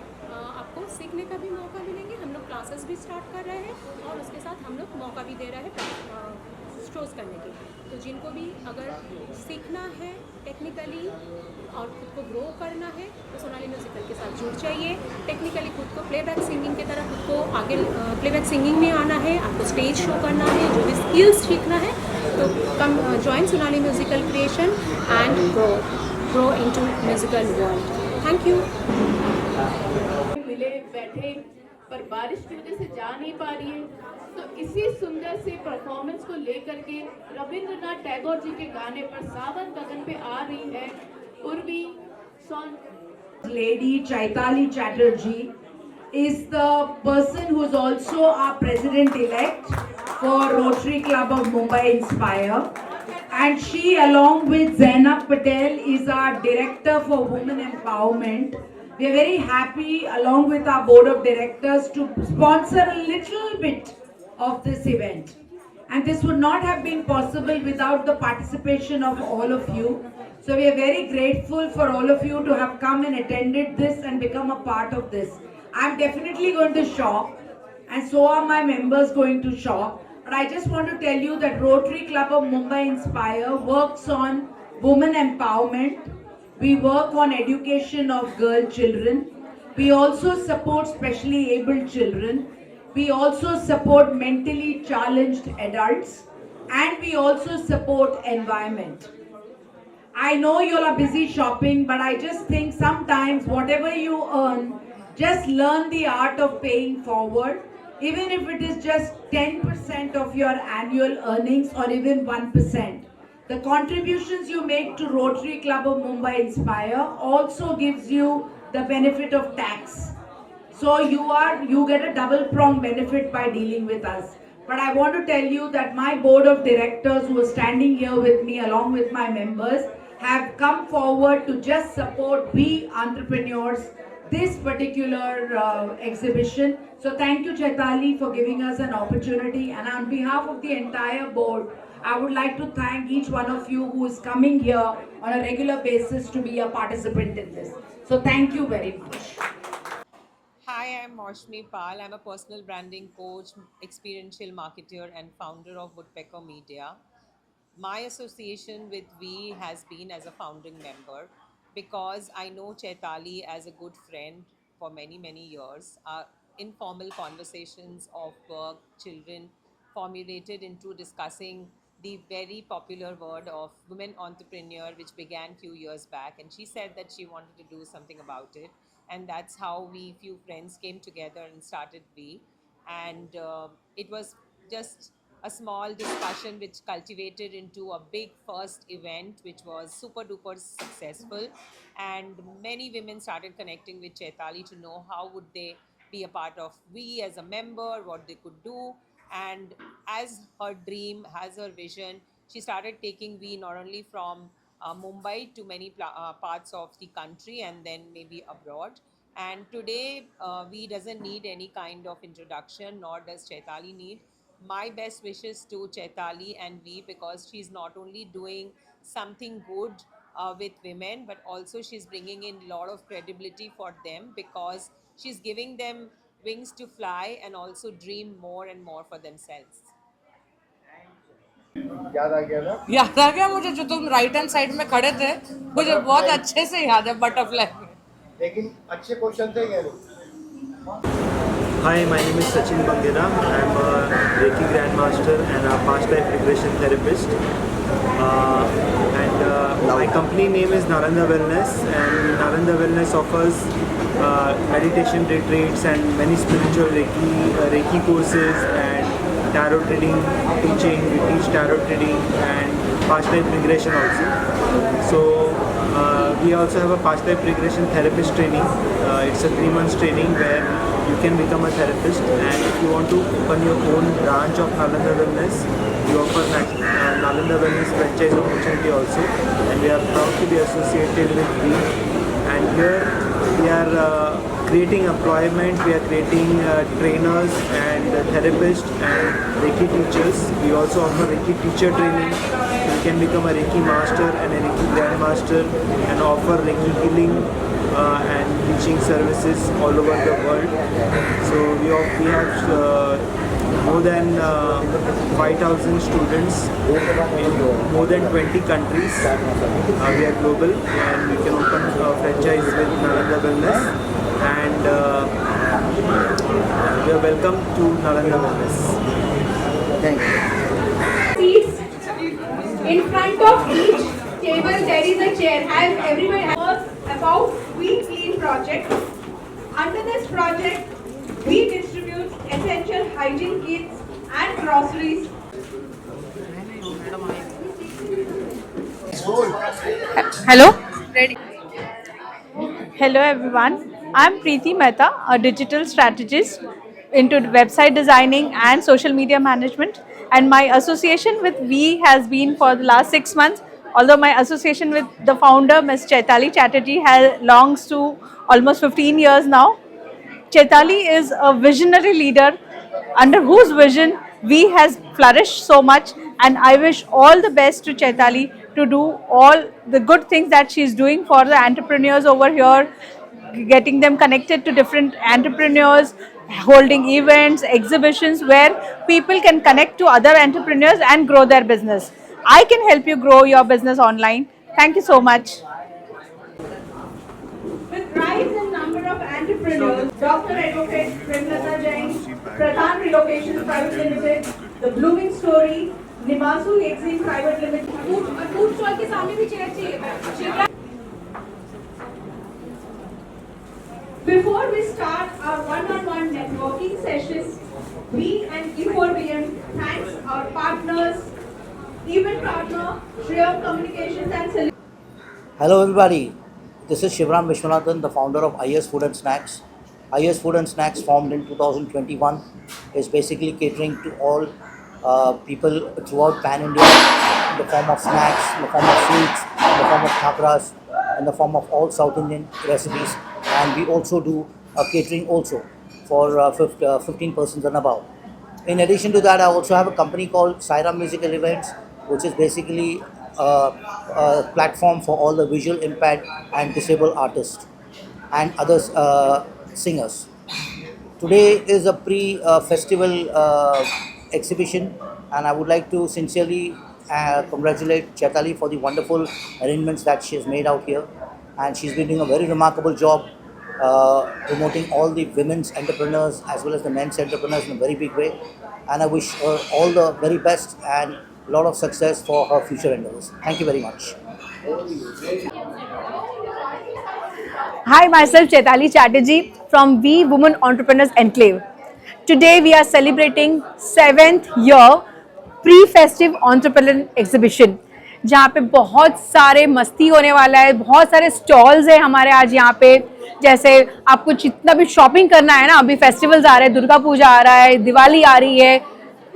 आपको सीखने का भी मौका मिलेंगे। हम लोग क्लासेस भी स्टार्ट कर रहे हैं और उसके साथ हम लोग मौका भी दे रहे हैं शोज़ करने के। तो जिनको भी अगर सीखना है टेक्निकली और खुद को ग्रो करना है तो सोनाली म्यूज़िकल के साथ जुड़ जाइए। टेक्निकली खुद को प्लेबैक सिंगिंग की तरह खुद को आगे प्लेबैक सिंगिंग में आना है, आपको स्टेज शो करना है, जो भी स्किल्स सीखना है तो come join Sonali musical creation and grow into musical world. Thank you. मिले बैठे पर बारिश की वजह से जा नहीं पा रही है, तो इसी सुंदर से परफॉर्मेंस को लेकर के रविंद्रनाथ टैगोर जी के गाने पर सावन गगन पे आ रही है Urvi song. Lady Chaitali Chatterjee is the person who is also our president-elect for Rotary Club of Mumbai Inspire, and she, along with Zainab Patel, is our director for women empowerment. We are very happy, along with our board of directors, to sponsor a little bit of this event, and this would not have been possible without the participation of all of you. So we are very grateful for all of you to have come and attended this and become a part of this. I'm definitely going to shop, and so are my members going to shop. But I just want to tell you that Rotary Club of Mumbai Inspire works on women empowerment. We work on education of girl children. We also support specially abled children. We also support mentally challenged adults, and we also support environment. I know you all are busy shopping, but I just think sometimes whatever you earn, just learn the art of paying forward, even if it is just 10% of your annual earnings or even 1%. The contributions you make to Rotary Club of Mumbai Inspire also gives you the benefit of tax. So you get a double prong benefit by dealing with us. But I want to tell you that my board of directors who are standing here with me along with my members have come forward to just support we entrepreneurs this particular exhibition. So thank you Chaitali for giving us an opportunity, and on behalf of the entire board I would like to thank each one of you who is coming here on a regular basis to be a participant in this. So thank you very much. Hi, I'm Maushmi Pal. I'm a personal branding coach, experiential marketer and founder of Woodpecker Media. My association with We has been as a founding member because I know Chaitali as a good friend for many, many years. Our informal conversations of work, children formulated into discussing the very popular word of women entrepreneur, which began few years back, and she said that she wanted to do something about it, and that's how we few friends came together and started We. And it was just a small discussion which cultivated into a big first event which was super duper successful, and many women started connecting with Chaitali to know how would they be a part of We as a member, what they could do. And as her dream, as her vision, she started taking We not only from Mumbai to many parts of the country and then maybe abroad. And today We doesn't need any kind of introduction, nor does Chaitali need. My best wishes to Chaitali and We, because she's not only doing something good with women, but also she's bringing in a lot of credibility for them, because she's giving them wings to fly and also dream more and more for themselves. याद आ गया ना? याद आ गया मुझे, जो तुम right hand side में खड़े थे मुझे बहुत अच्छे से याद है, बटरफ्लाई। लेकिन अच्छे क्वेश्चन थे क्या? Hi, my name is Sachin Bangera. I am a Reiki Grandmaster and a past life regression therapist. My company name is Nalanda Wellness, and Nalanda Wellness offers meditation retreats and many spiritual Reiki courses and tarot reading teaching. We teach tarot reading and past life regression also. So we also have a past life regression therapist training. It's a 3 months training where you can become a therapist, and if you want to open your own branch of Nalanda Wellness, we offer Nalanda Wellness franchise opportunity also, and we are proud to be associated with We. And here we are creating employment, we are creating trainers and therapists and Reiki teachers. We also offer Reiki teacher training. You can become a Reiki master and a Reiki grandmaster and offer Reiki healing and teaching services all over the world. So we have more than 5,000 students in more than 20 countries. We are global and we can open a franchise with Nalanda Wellness, and you are welcome to Nalanda Wellness. Thank you. Seats in front of each table there is a chair. Has everyone heard about We Clean project? Under this project, we distribute essential hygiene kits and groceries. Hello. Ready. Hello everyone. I'm Preeti Mehta, a digital strategist into website designing and social media management, and my association with We has been for the last 6 months. Although my association with the founder, Ms. Chaitali Chatterjee, belongs to almost 15 years now. Chaitali is a visionary leader under whose vision We has flourished so much, and I wish all the best to Chaitali to do all the good things that she is doing for the entrepreneurs over here, getting them connected to different entrepreneurs, holding events, exhibitions where people can connect to other entrepreneurs and grow their business. I can help you grow your business online. Thank you so much. With rise in number of entrepreneurs, Dr. Advocate Premlata Jain, Pradhan Relocations Private Limited, The Blooming Story, Nimasu Exim Private Limited. Food stall के सामने भी chair चाहिए। Before we start our one-on-one networking sessions, we and E4BM thanks our partners, event partner, Shriyam Communications and Hello everybody, this is Shivram Vishwanathan, the founder of IS Food and Snacks. IS Food and Snacks, formed in 2021, is basically catering to all people throughout Pan-India in the form of snacks, in the form of sweets, in the form of khakras, in the form of all South Indian recipes, and we also do catering also for 15 persons and above. In addition to that, I also have a company called Sairam Musical Events, which is basically a platform for all the visual impaired and disabled artists and other singers. Today is a pre-festival exhibition, and I would like to sincerely congratulate Chaitali for the wonderful arrangements that she has made out here, and she's been doing a very remarkable job promoting all the women's entrepreneurs as well as the men's entrepreneurs in a very big way, and I wish her all the very best and a lot of success for her future endeavors. Thank you very much. Hi, myself Chaitali Chatterjee from We Women Entrepreneurs Enclave. Today we are celebrating 7th year pre-festive entrepreneur exhibition, जहाँ पे बहुत सारे मस्ती होने वाला है, बहुत सारे स्टॉल्स हैं हमारे आज यहाँ पे। जैसे आपको जितना भी शॉपिंग करना है ना, अभी फेस्टिवल्स आ रहे हैं, दुर्गा पूजा आ रहा है, दिवाली आ रही है,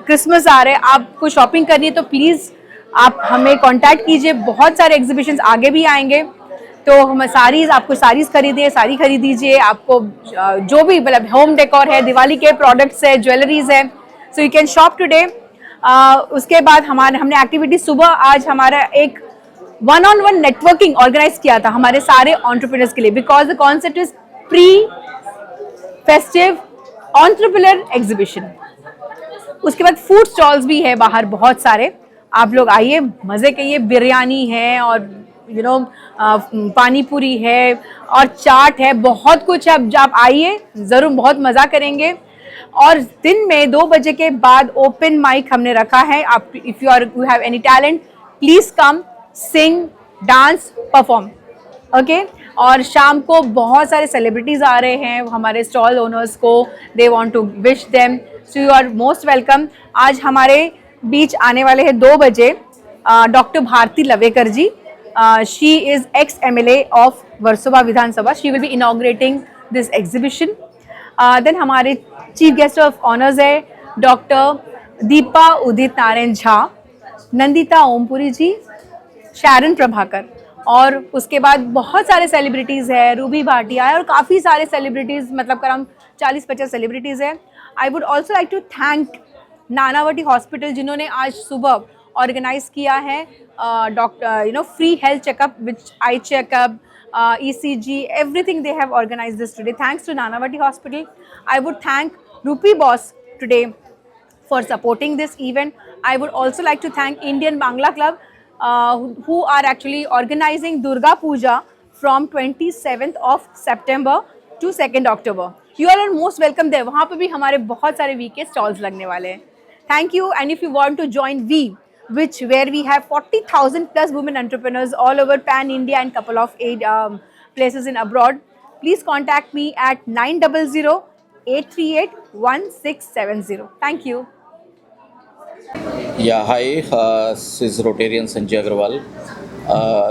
क्रिसमस आ रहे हैं, आपको शॉपिंग करनी है तो प्लीज़ आप हमें कांटेक्ट कीजिए। बहुत सारे एग्जीबिशंस आगे भी आएंगे, तो हम साड़ीज़, आपको साड़ीज़ खरीदिए, साड़ी खरीद दीजिए, आपको जो भी मतलब होम डेकोर है, दिवाली के प्रोडक्ट्स है, ज्वेलरीज है, so you can shop today. उसके बाद हमने एक्टिविटी सुबह आज हमारा एक one-on-one नेटवर्किंग ऑर्गेनाइज किया था हमारे सारे एंटरप्रेन्योर्स के लिए, because the concept is pre festive entrepreneur exhibition. उसके बाद फूड स्टॉल्स भी है बाहर बहुत सारे, आप लोग आइए, मज़े करिए। बिरयानी है और पानी पूरी है और चाट है, बहुत कुछ है। अब आप आइए, ज़रूर बहुत मज़ा करेंगे। और दिन में 2 बजे के बाद ओपन माइक हमने रखा है। आप if you have any talent, please come, sing, dance, perform, okay. और शाम को बहुत सारे सेलिब्रिटीज़ आ रहे हैं हमारे स्टॉल ओनर्स को, they want to wish them, so you are most welcome. आज हमारे बीच आने वाले हैं 2 बजे doctor Bharati Lavekar ji. She is ex MLA of Versova विधानसभा। She will be inaugurating this exhibition. Then हमारे चीफ गेस्ट ऑफ ऑनर्स है डॉक्टर दीपा उदित नारायण झा, नंदिता ओमपुरी जी, शैरन प्रभाकर, और उसके बाद बहुत सारे सेलिब्रिटीज़ है, रूबी भाटिया है और काफ़ी सारे सेलिब्रिटीज़, मतलब करीब 40-50 सेलिब्रिटीज़ है। I would also like to thank Nanavati hospital, जिन्होंने आज सुबह ऑर्गेनाइज किया है doctor free health checkup, which eye checkup, ECG, everything they have organized this today. Thanks to Nanavati Hospital. I would thank Rupee Boss today for supporting this event. I would also like to thank Indian Bangla Club who are actually organizing Durga Puja from 27th of September to 2nd October. You all are most welcome there. वहाँ पे भी हमारे बहुत सारे we के stalls लगने वाले हैं. Thank you. And if you want to join V, where we have 40,000 plus women entrepreneurs all over Pan India and couple of places in abroad, please contact me at 900-838-1670. Thank you. Yeah, hi, this is Rotarian Sanjay Agarwal.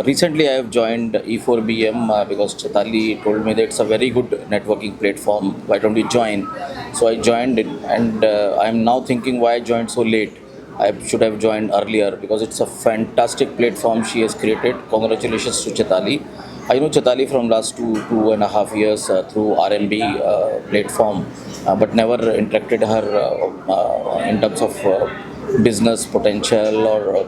Recently I have joined E4BM because Chaitali told me that it's a very good networking platform, why don't you join? So I joined it, and I am now thinking why I joined so late. I should have joined earlier because it's a fantastic platform she has created. Congratulations to Chaitali. I know Chaitali from last 2.5 years through RMB platform, but never interacted her in terms of business potential or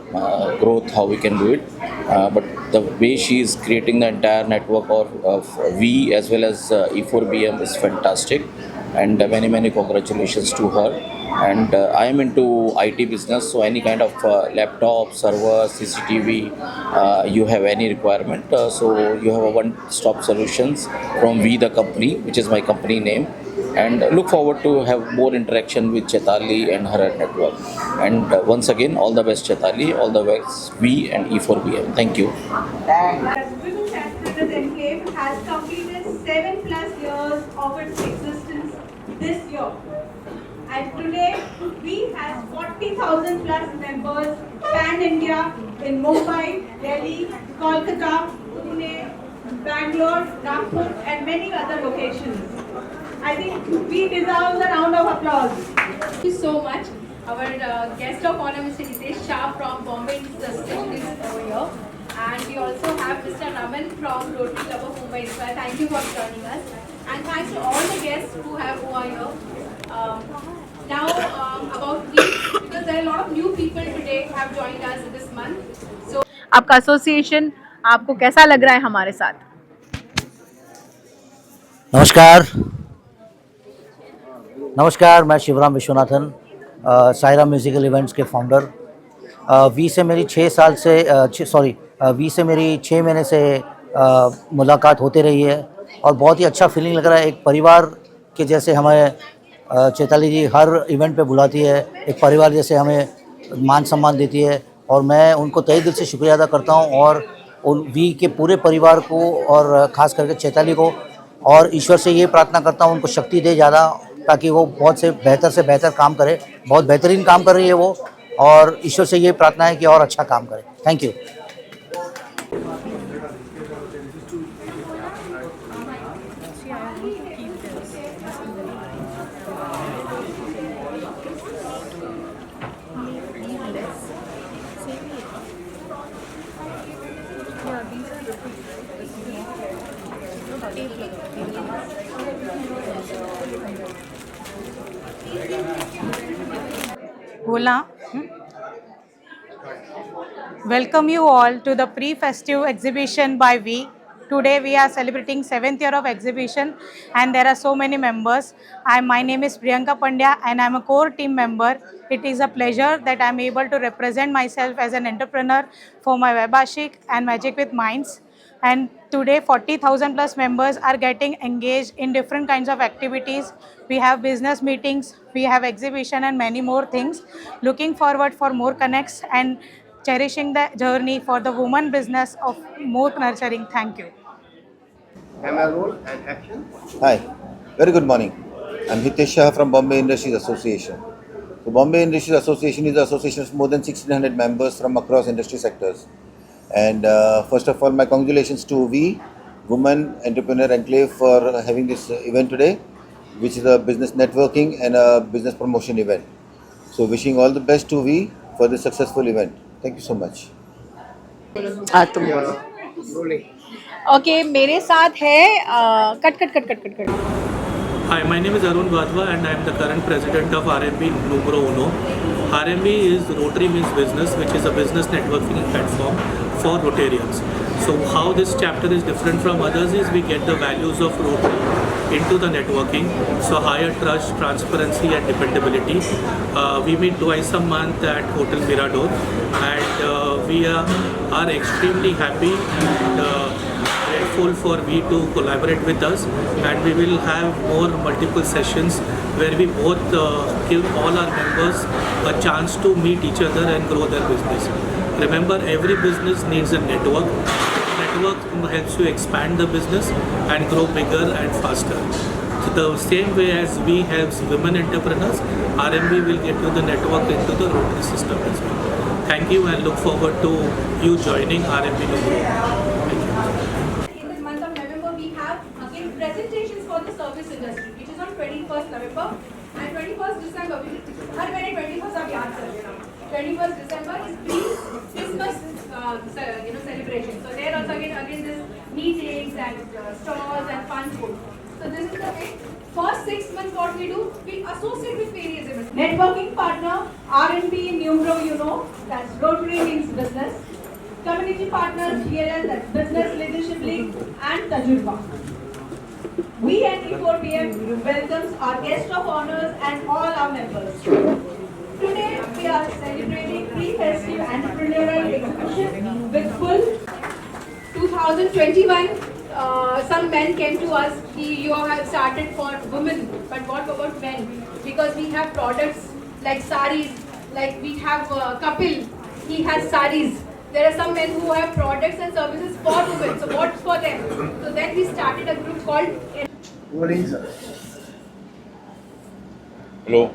growth, how we can do it. But the way she is creating the entire network of V as well as E4BM is fantastic, and many congratulations to her. And I am into IT business, so any kind of laptop, server, CCTV, you have any requirement, so you have a one-stop solutions from V the company, which is my company name. And look forward to have more interaction with Chaitali and her network. And once again, all the best Chaitali, all the best V and E4BM. Thank you. Women's Entrepreneurs Enclave has completed 7+ years of its existence this year. And today, we have 40,000 plus members pan India in Mumbai, Delhi, Kolkata, Pune, Bangalore, Nagpur, and many other locations. I think we deserve a round of applause. Thank you so much. Our guest of honor, Mr. Hitesh Shah from Bombay District is over here. And we also have Mr. Raman from Rotary Club of Mumbai Inspire. Thank you for joining us. And thanks to all the guests who are here. Now about we, because there are a lot of new people today have joined us this month. So आपका association आपको कैसा लग रहा है हमारे साथ? नमस्कार, मैं शिवराम विश्वनाथन, सायरा म्यूज़िकल इवेंट्स के फाउंडर। वी से मेरी 6 महीने से मुलाकात होती रही है और बहुत ही अच्छा फीलिंग लग रहा है। एक परिवार के जैसे हमें चैताली जी हर इवेंट पे बुलाती है, एक परिवार जैसे हमें मान सम्मान देती है और मैं उनको तहे दिल से शुक्रिया अदा करता हूँ और उन वी के पूरे परिवार को और ख़ास करके चैताली को, और ईश्वर से ये प्रार्थना करता हूँ उनको शक्ति दे ज़्यादा, ताकि वो बहुत से बेहतर काम करे। बहुत बेहतरीन काम कर रही है वो, और ईश्वर से ये प्रार्थना है कि और अच्छा काम करे। Thank you. Hola. Welcome you all to the pre-festive exhibition by V. Today we are celebrating 7th year of exhibition and there are so many members. My name is Priyanka Pandya and I am a core team member. It is a pleasure that I am able to represent myself as an entrepreneur for my Webashik and Magic with Minds. And today 40,000 plus members are getting engaged in different kinds of activities. We have business meetings, we have exhibition and many more things. Looking forward for more connects and cherishing the journey for the woman business of more nurturing. Thank you. Camera roll and action. Hi, very good morning. I'm Hitesh Shah from Bombay Industries Association. So Bombay Industries Association is an association of more than 1,600 members from across industry sectors. And first of all, my congratulations to V, Women Entrepreneur Enclave, for having this event today, which is a business networking and a business promotion event. So wishing all the best to V for this successful event. Thank you so much. Okay, मेरे साथ है cut. Hi, my name is Arun Vadhva and I am the current president of RMB Numero Uno. RMB is Rotary Means Business, which is a business networking platform for Rotarians. So how this chapter is different from others is we get the values of Rotary into the networking. So higher trust, transparency and dependability. We meet twice a month at Hotel Mirador and we are extremely happy and grateful for we to collaborate with us, and we will have more multiple sessions where we both give all our members a chance to meet each other and grow their business. Remember, every business needs a network. Network helps you expand the business and grow bigger and faster. So the same way as we help women entrepreneurs, RMB will get you the network into the Rotary system as well. Thank you and look forward to you joining RMB Numero. Presentations for the service industry, which is on 21st November and 21st December. हर महीने 21st आप याद कर लेना. 21st December is pre-Christmas, celebration. So there also again this meetings and stalls and fun food. So this is the way. First 6 months, what we do, we associate with various events. Networking partner, RMB Numero Uno, that's Rotary Means Business. Community partners, GLS, that's Business Leadership League, and Tajurba. We at E4PM welcomes our guest of honors and all our members. Today we are celebrating pre-festive entrepreneurial exhibition with full 2021. Some men came to us, you have started for women, but what about men? Because we have products like saris, like we have Kapil, he has saris. There are some men who have products and services for women. So what's for them? So then we started a group called. Hello,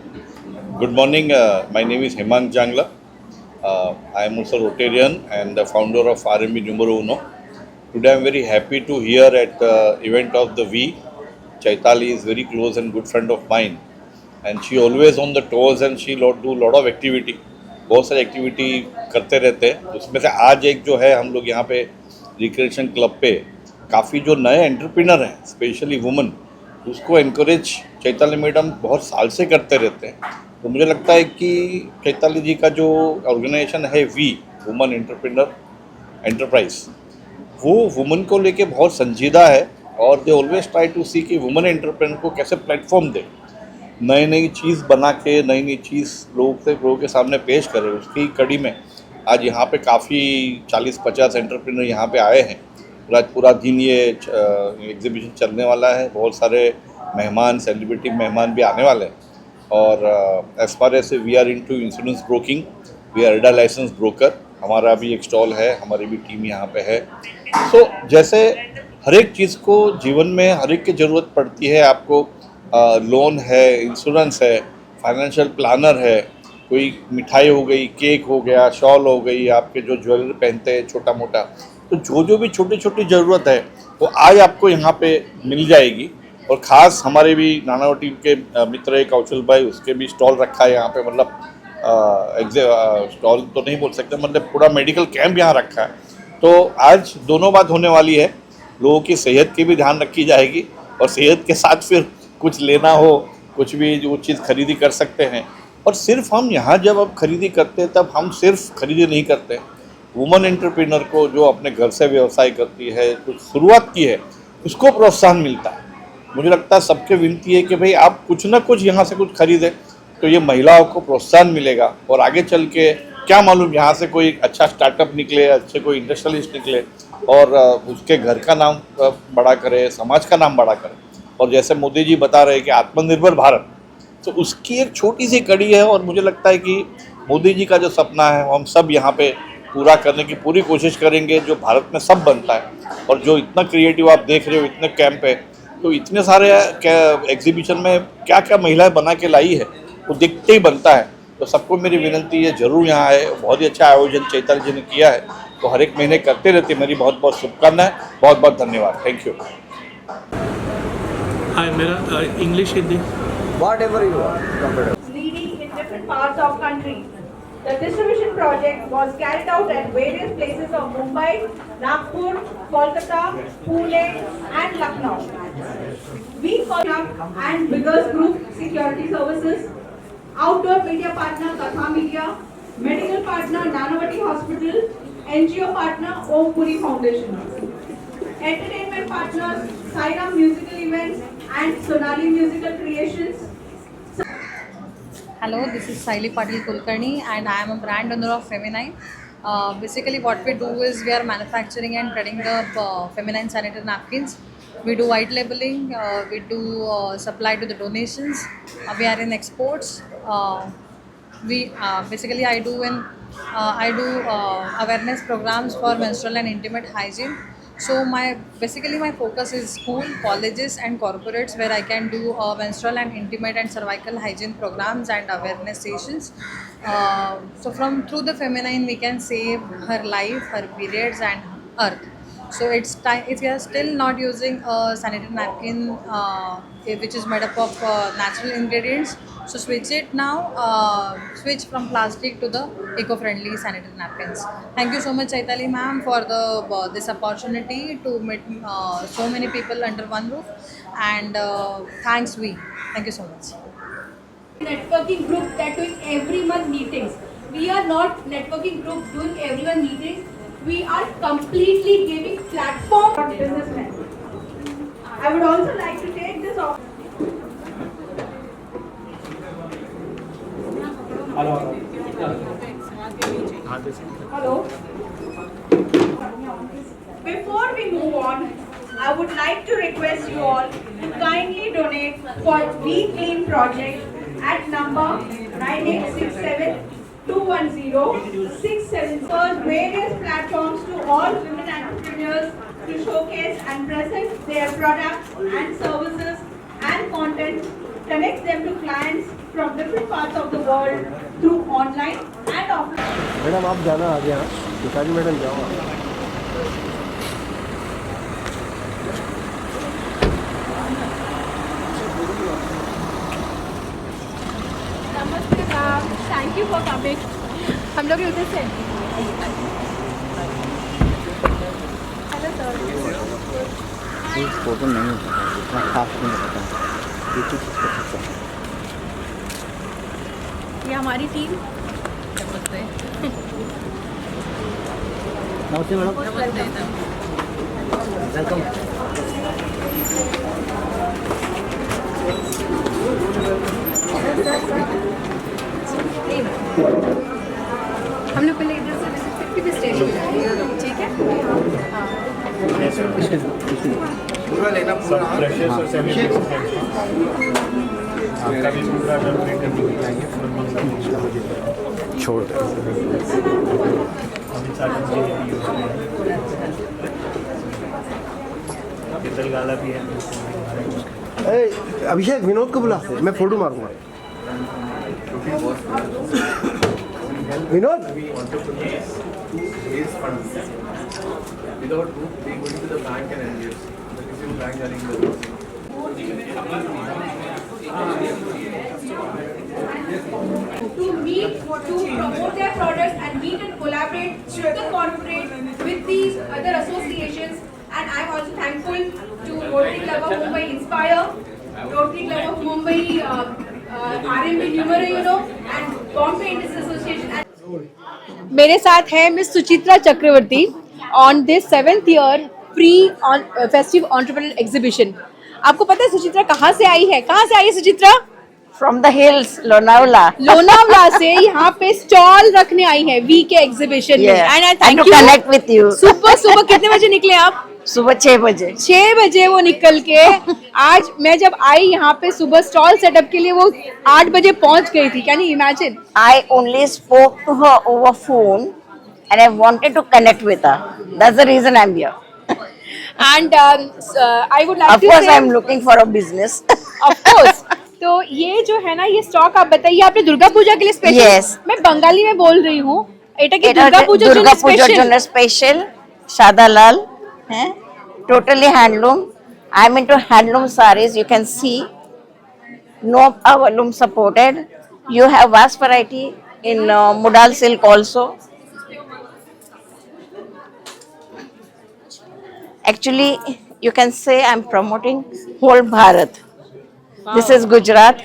good morning. My name is Hemang Jangla. I am also Rotarian and the founder of RMB Numero Uno. Today I am very happy to hear at the event of the V. Chaitali is very close and good friend of mine, and she always on the toes and she do lot of activity. बहुत सारी activity करते रहते हैं. उसमें से आज एक जो है हम लोग यहाँ पे रिक्रिएशन क्लब पे काफ़ी जो नए एंटरप्रेन्योर हैं स्पेशली वुमेन उसको एनकरेज चैताली मैडम बहुत साल से करते रहते हैं. तो मुझे लगता है कि चैताली जी का जो ऑर्गेनाइजेशन है वी वुमेन एंटरप्रेन्योर एंटरप्राइज वो वुमेन को लेके बहुत संजीदा है और दे ऑलवेज ट्राई टू सी कि वुमेन एंटरप्रेन्योर को कैसे प्लेटफॉर्म दे, नई नई चीज़ बना के नई नई चीज़ लोगों के सामने पेश करें. उसकी कड़ी में आज यहाँ पे काफ़ी 40-50 एंटरप्रेन्योर यहाँ पे आए हैं. आज पूरा दिन ये एग्जीबिशन चलने वाला है. बहुत सारे मेहमान सेलिब्रिटी मेहमान भी आने वाले हैं. और as far as we are into insurance broking, we are IRDA licence broker. हमारा भी एक स्टॉल है, हमारी भी टीम यहाँ पे है. सो जैसे हर एक चीज़ को जीवन में हर एक की ज़रूरत पड़ती है. आपको लोन है, इंश्योरेंस है, फाइनेंशियल प्लानर है, कोई मिठाई हो गई, केक हो गया, शॉल हो गई, आपके जो ज्वेलरी पहनते हैं छोटा मोटा, तो जो भी छोटी छोटी ज़रूरत है वो आज आपको यहाँ पे मिल जाएगी. और ख़ास हमारे भी नानावटी के मित्र है कौशल भाई, उसके भी स्टॉल रखा है यहाँ पे. मतलब स्टॉल तो नहीं बोल सकते, मतलब पूरा मेडिकल कैंप यहाँ रखा है. तो आज दोनों बात होने वाली है. लोगों की सेहत की भी ध्यान रखी जाएगी और सेहत के साथ फिर कुछ लेना हो, कुछ भी जो चीज़ खरीदी कर सकते हैं. और सिर्फ हम यहाँ जब अब खरीदी करते हैं तब हम सिर्फ खरीदी नहीं करते. वुमेन एंटरप्रेन्योर को जो अपने घर से व्यवसाय करती है, कुछ शुरुआत की है, उसको प्रोत्साहन मिलता है. मुझे लगता है सबके विनती है कि भाई आप कुछ ना कुछ यहाँ से कुछ खरीदें तो ये महिलाओं को प्रोत्साहन मिलेगा. और आगे चल के क्या मालूम यहाँ से कोई अच्छा स्टार्टअप निकले, अच्छे कोई इंडस्ट्रियलिस्ट निकले और उसके घर का नाम बड़ा करे, समाज का नाम बड़ा करे. और जैसे मोदी जी बता रहे हैं कि आत्मनिर्भर भारत, तो उसकी एक छोटी सी कड़ी है. और मुझे लगता है कि मोदी जी का जो सपना है वो हम सब यहाँ पे पूरा करने की पूरी कोशिश करेंगे. जो भारत में सब बनता है और जो इतना क्रिएटिव आप देख रहे हो, इतने कैंप है, तो इतने सारे एग्जीबिशन में क्या क्या महिलाएं बना के लाई है वो देखते ही बनता है. तो सबको मेरी विनती है ज़रूर यहाँ आए. बहुत ही अच्छा आयोजन चैताली जी ने किया है, तो हर एक महीने करते रहते. मेरी बहुत बहुत शुभकामनाएं, बहुत बहुत धन्यवाद. Thank you. Hi, मेरा English Hindi. Whatever you are comfortable. Leading in different parts of country. The distribution project was carried out at various places of Mumbai, Nagpur, Kolkata, Pune and Lucknow. We and Biggers Group Security Services, outdoor media partner Katha Media, medical partner Nanavati Hospital, NGO partner Om Puri Foundation, entertainment partners Sairam Musical Events and Sonali Musical Creations. Hello, this is Saili Patil Kulkarni and I am a brand owner of Feminine. Basically what we do is we are manufacturing and trading the feminine sanitary napkins. We do white labeling, we do supply to the donations, we are in exports. Basically I do awareness programs for menstrual and intimate hygiene. So my focus is school, colleges and corporates where I can do menstrual and intimate and cervical hygiene programs and awareness sessions. So through the Feminine we can save her life, her periods and earth. So it's time, if you are still not using a sanitary napkin which is made up of natural ingredients, so switch it now, switch from plastic to the eco-friendly sanitary napkins. Thank you so much Chaitali ma'am for this opportunity to meet so many people under one roof, and thanks we. Thank you so much. Networking group that doing every month meetings. We are not networking group doing every month meetings. We are completely giving platform for businessmen. I would also like to take this Hello. Before we move on, I would like to request you all to kindly donate for We Clean project at number 9867-210-674. Various platforms to all women entrepreneurs to showcase and present their products and services and content, connect them to clients from different parts of the world through online and offline. Madam आप जाना आगे, यहाँ पिताजी madam जाओ। नमस्ते ma'am, thank you for coming. हम लोग उधर से हेलो सर। फोटो नहीं होता, इतना खास नहीं होता, ये चीज़ अच्छा है। ये हमारी टीम। नमस्ते मैडम। वेलकम। हम लोग पहले इधर से भी स्टेशन ठीक है। पूरा लेना पूरा फ्रेशर्स और सेमी आपका भी पूरा कंप्लीट करके दिखाएंगे छोड़ दे हम सारी चीज़ें यूज़ करेंगे गाला भी है। अभिषेक विनोद को बुला, मैं फोटो मारूंगा। Vinod without group, we go to the bank and NGOs. The physical bank are in the to meet, to promote their products and meet and collaborate with the corporate, with these other associations. And I'm also thankful to Rotary Club of Mumbai Inspire, Rotary Club of Mumbai, RMB Numero, and Bombay Industry Association. मेरे साथ है miss Suchitra Chakraborty on this 7th year pre festive entrepreneur exhibition. आपको पता है सुचित्रा कहाँ से आई है? कहाँ से आई है Suchitra? From the hills, Lonavala. Lonavala से यहाँ पे स्टॉल रखने आई है वी के एग्जीबिशन में। And I thank you. Connect with you. सुबह कितने बजे निकले आप? सुबह 6 बजे। 6 बजे वो निकल के आज मैं जब आई यहाँ पे सुबह स्टॉल सेटअप के लिए, वो 8 बजे पहुँच गई थी। Can you imagine? I only spoke to her over phone and I wanted to connect with her. That's the reason I'm here. And I would like of course I'm looking for a business. Of course. तो ये जो है ना, ये stock आप बताइए, आपने दुर्गा पूजा के लिए स्पेशल? Yes. मैं बंगाली में बोल रही हूँ। এটা কি দুর্গা পূজার জন্য স্পেশাল সাদা লাল, হ্যাঁ, totally handloom. I'm into handloom sarees. You can see no loom supported. You have vast variety in modal silk also. Actually You can say I'm promoting whole Bharat. This is Gujarat.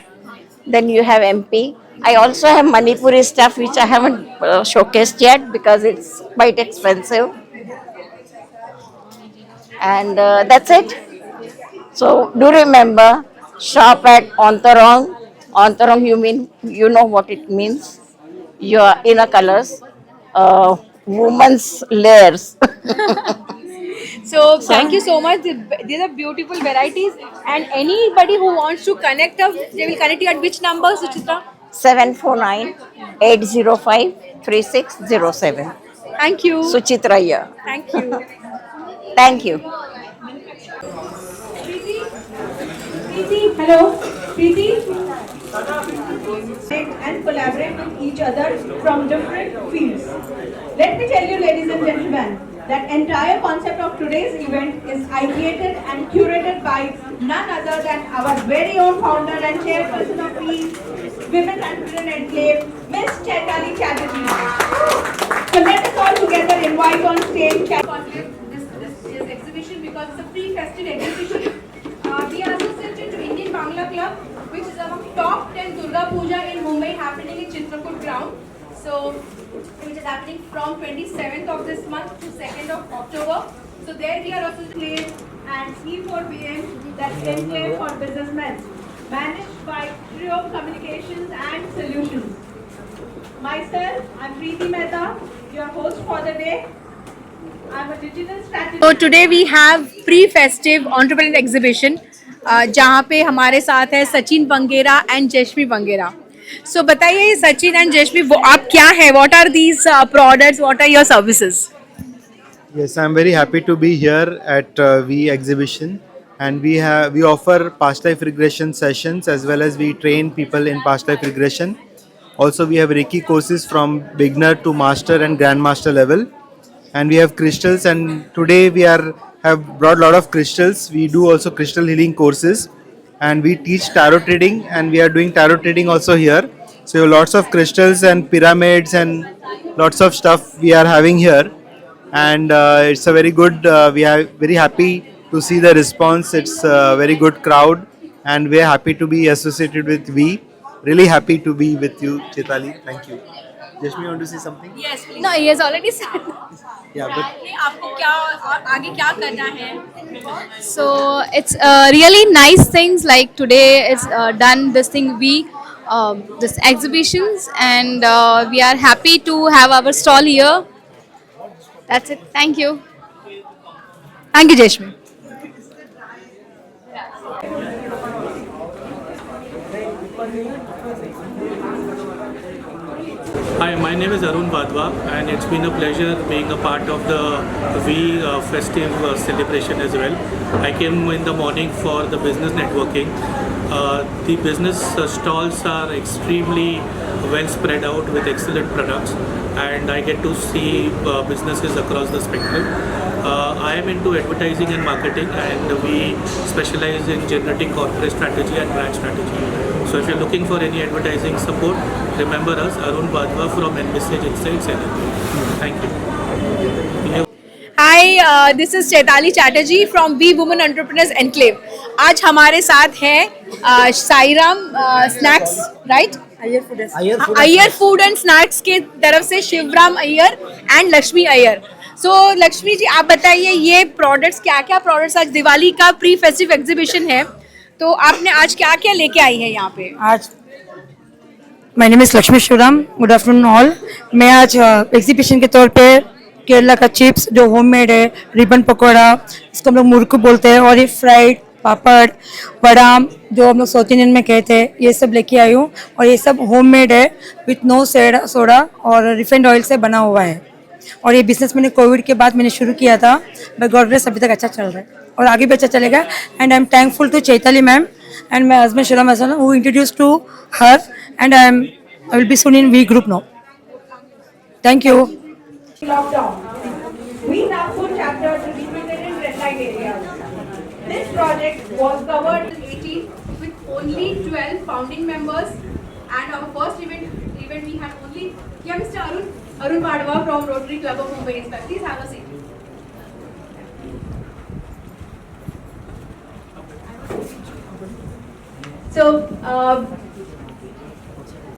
Then you have MP. I also have Manipuri stuff which I haven't showcased yet because it's quite expensive. And that's it. So do remember, shop at Ontarong. Ontarong, you know what it means. Your inner colors, women's layers. So thank you so much. These are beautiful varieties, and anybody who wants to connect us, they will connect you at which number, Suchitra? 749-805-3607. Thank you. Suchitra here. Thank you. Thank you. Preeti, hello. Preeti. And collaborate with each other from different fields. Let me tell you, ladies and gentlemen, that entire concept of today's event is ideated and curated by none other than our very own founder and chairperson of the Women Entrepreneur Enclave, Miss Chaitali Chatterjee. So let us all together invite on stage this exhibition because it's a pre-festive exhibition. We are associated to Indian Bangla Club, which is among top 10 Durga Puja in Mumbai happening in Chitrakoot ground. So, which is happening from 27th of this month to 2nd of October. So there we are associated and E4BM, that's Enclave for Businessmen, managed by Trio Communications and Solutions. Myself, I'm Preeti Mehta, your host for the day. I'm a digital strategist. So today we have pre-festive entrepreneur exhibition, जहाँ पे हमारे साथ है Sachin Bangera and Jayashree Bangera. So बताइए Sachin and Jayashree, वो आप क्या है? What are these products? What are your services? Yes, I'm very happy to be here at V exhibition, and we offer past life regression sessions as well as we train people in past life regression. Also, we have Reiki courses from beginner to master and grandmaster level, and we have crystals. And today we have brought a lot of crystals. We do also crystal healing courses, and we teach tarot trading, and we are doing tarot trading also here. So lots of crystals and pyramids and lots of stuff we are having here. And it's a very good, we are very happy to see the response. It's a very good crowd, and we are happy to be associated with V. Really happy to be with you, Chaitali. Thank you. Jashmi, you want to say something? Yes, please. No, he has already said. Yeah, but आपको क्या आगे क्या करना है? So it's really nice things like today it's done this thing this exhibitions and we are happy to have our stall here. That's it. Thank you. Thank you, Jayashmi. Hi, my name is Arun Vadwa, and it's been a pleasure being a part of the V festive celebration as well. I came in the morning for the business networking. The business stalls are extremely well spread out with excellent products, and I get to see businesses across the spectrum. I am into advertising and marketing, and we specialize in generating corporate strategy and brand strategy. So if you're looking for any advertising support, remember us, Arun Vadwa from Envisage Insights NLP. Thank you. Hi, this is Chaitali Chatterjee from V Women Entrepreneurs Enclave. आज हमारे साथ है Sairam snacks, right? Iyer food and snacks के तरफ से Shivram Iyer and Lakshmi Iyer. सो लक्ष्मी जी, आप बताइए ये प्रोडक्ट्स क्या क्या प्रोडक्ट्स, आज दिवाली का प्री फेस्टिव एग्जीबिशन है, तो आपने आज क्या क्या लेके आई है यहाँ पे? आज my name is Lakshmi Shivram. Good afternoon all. मैं आज एग्जीबिशन के तौर पे केरला का चिप्स जो होममेड है, रिबन पकौड़ा, इसको हम लोग मुर्कू बोलते हैं, और ये फ्राइड पापड़, बदाम जो हम लोग साउथ इंडियन में कहते हैं, ये सब लेके आई हूँ. और ये सब होममेड है विथ नो सोडा और रिफाइंड ऑयल से बना हुआ है. और ये बिजनेस मैंने कोविड के बाद मैंने शुरू किया था, बाय गॉड ग्रेस अभी तक अच्छा चल रहा है और आगे भी अच्छा चलेगा. And I am thankful to Chaitali ma'am and my husband Shivram Hasan who introduced to her, and I will be soon in वी group now. Thank you. Lockdown. We Nagpur chapter to represented red light areas. This project was covered in 18 with only 12 founding members, and our first event we had only Mr. Arun Vadwa from Rotary Club of Mumbai. Please have a seat. So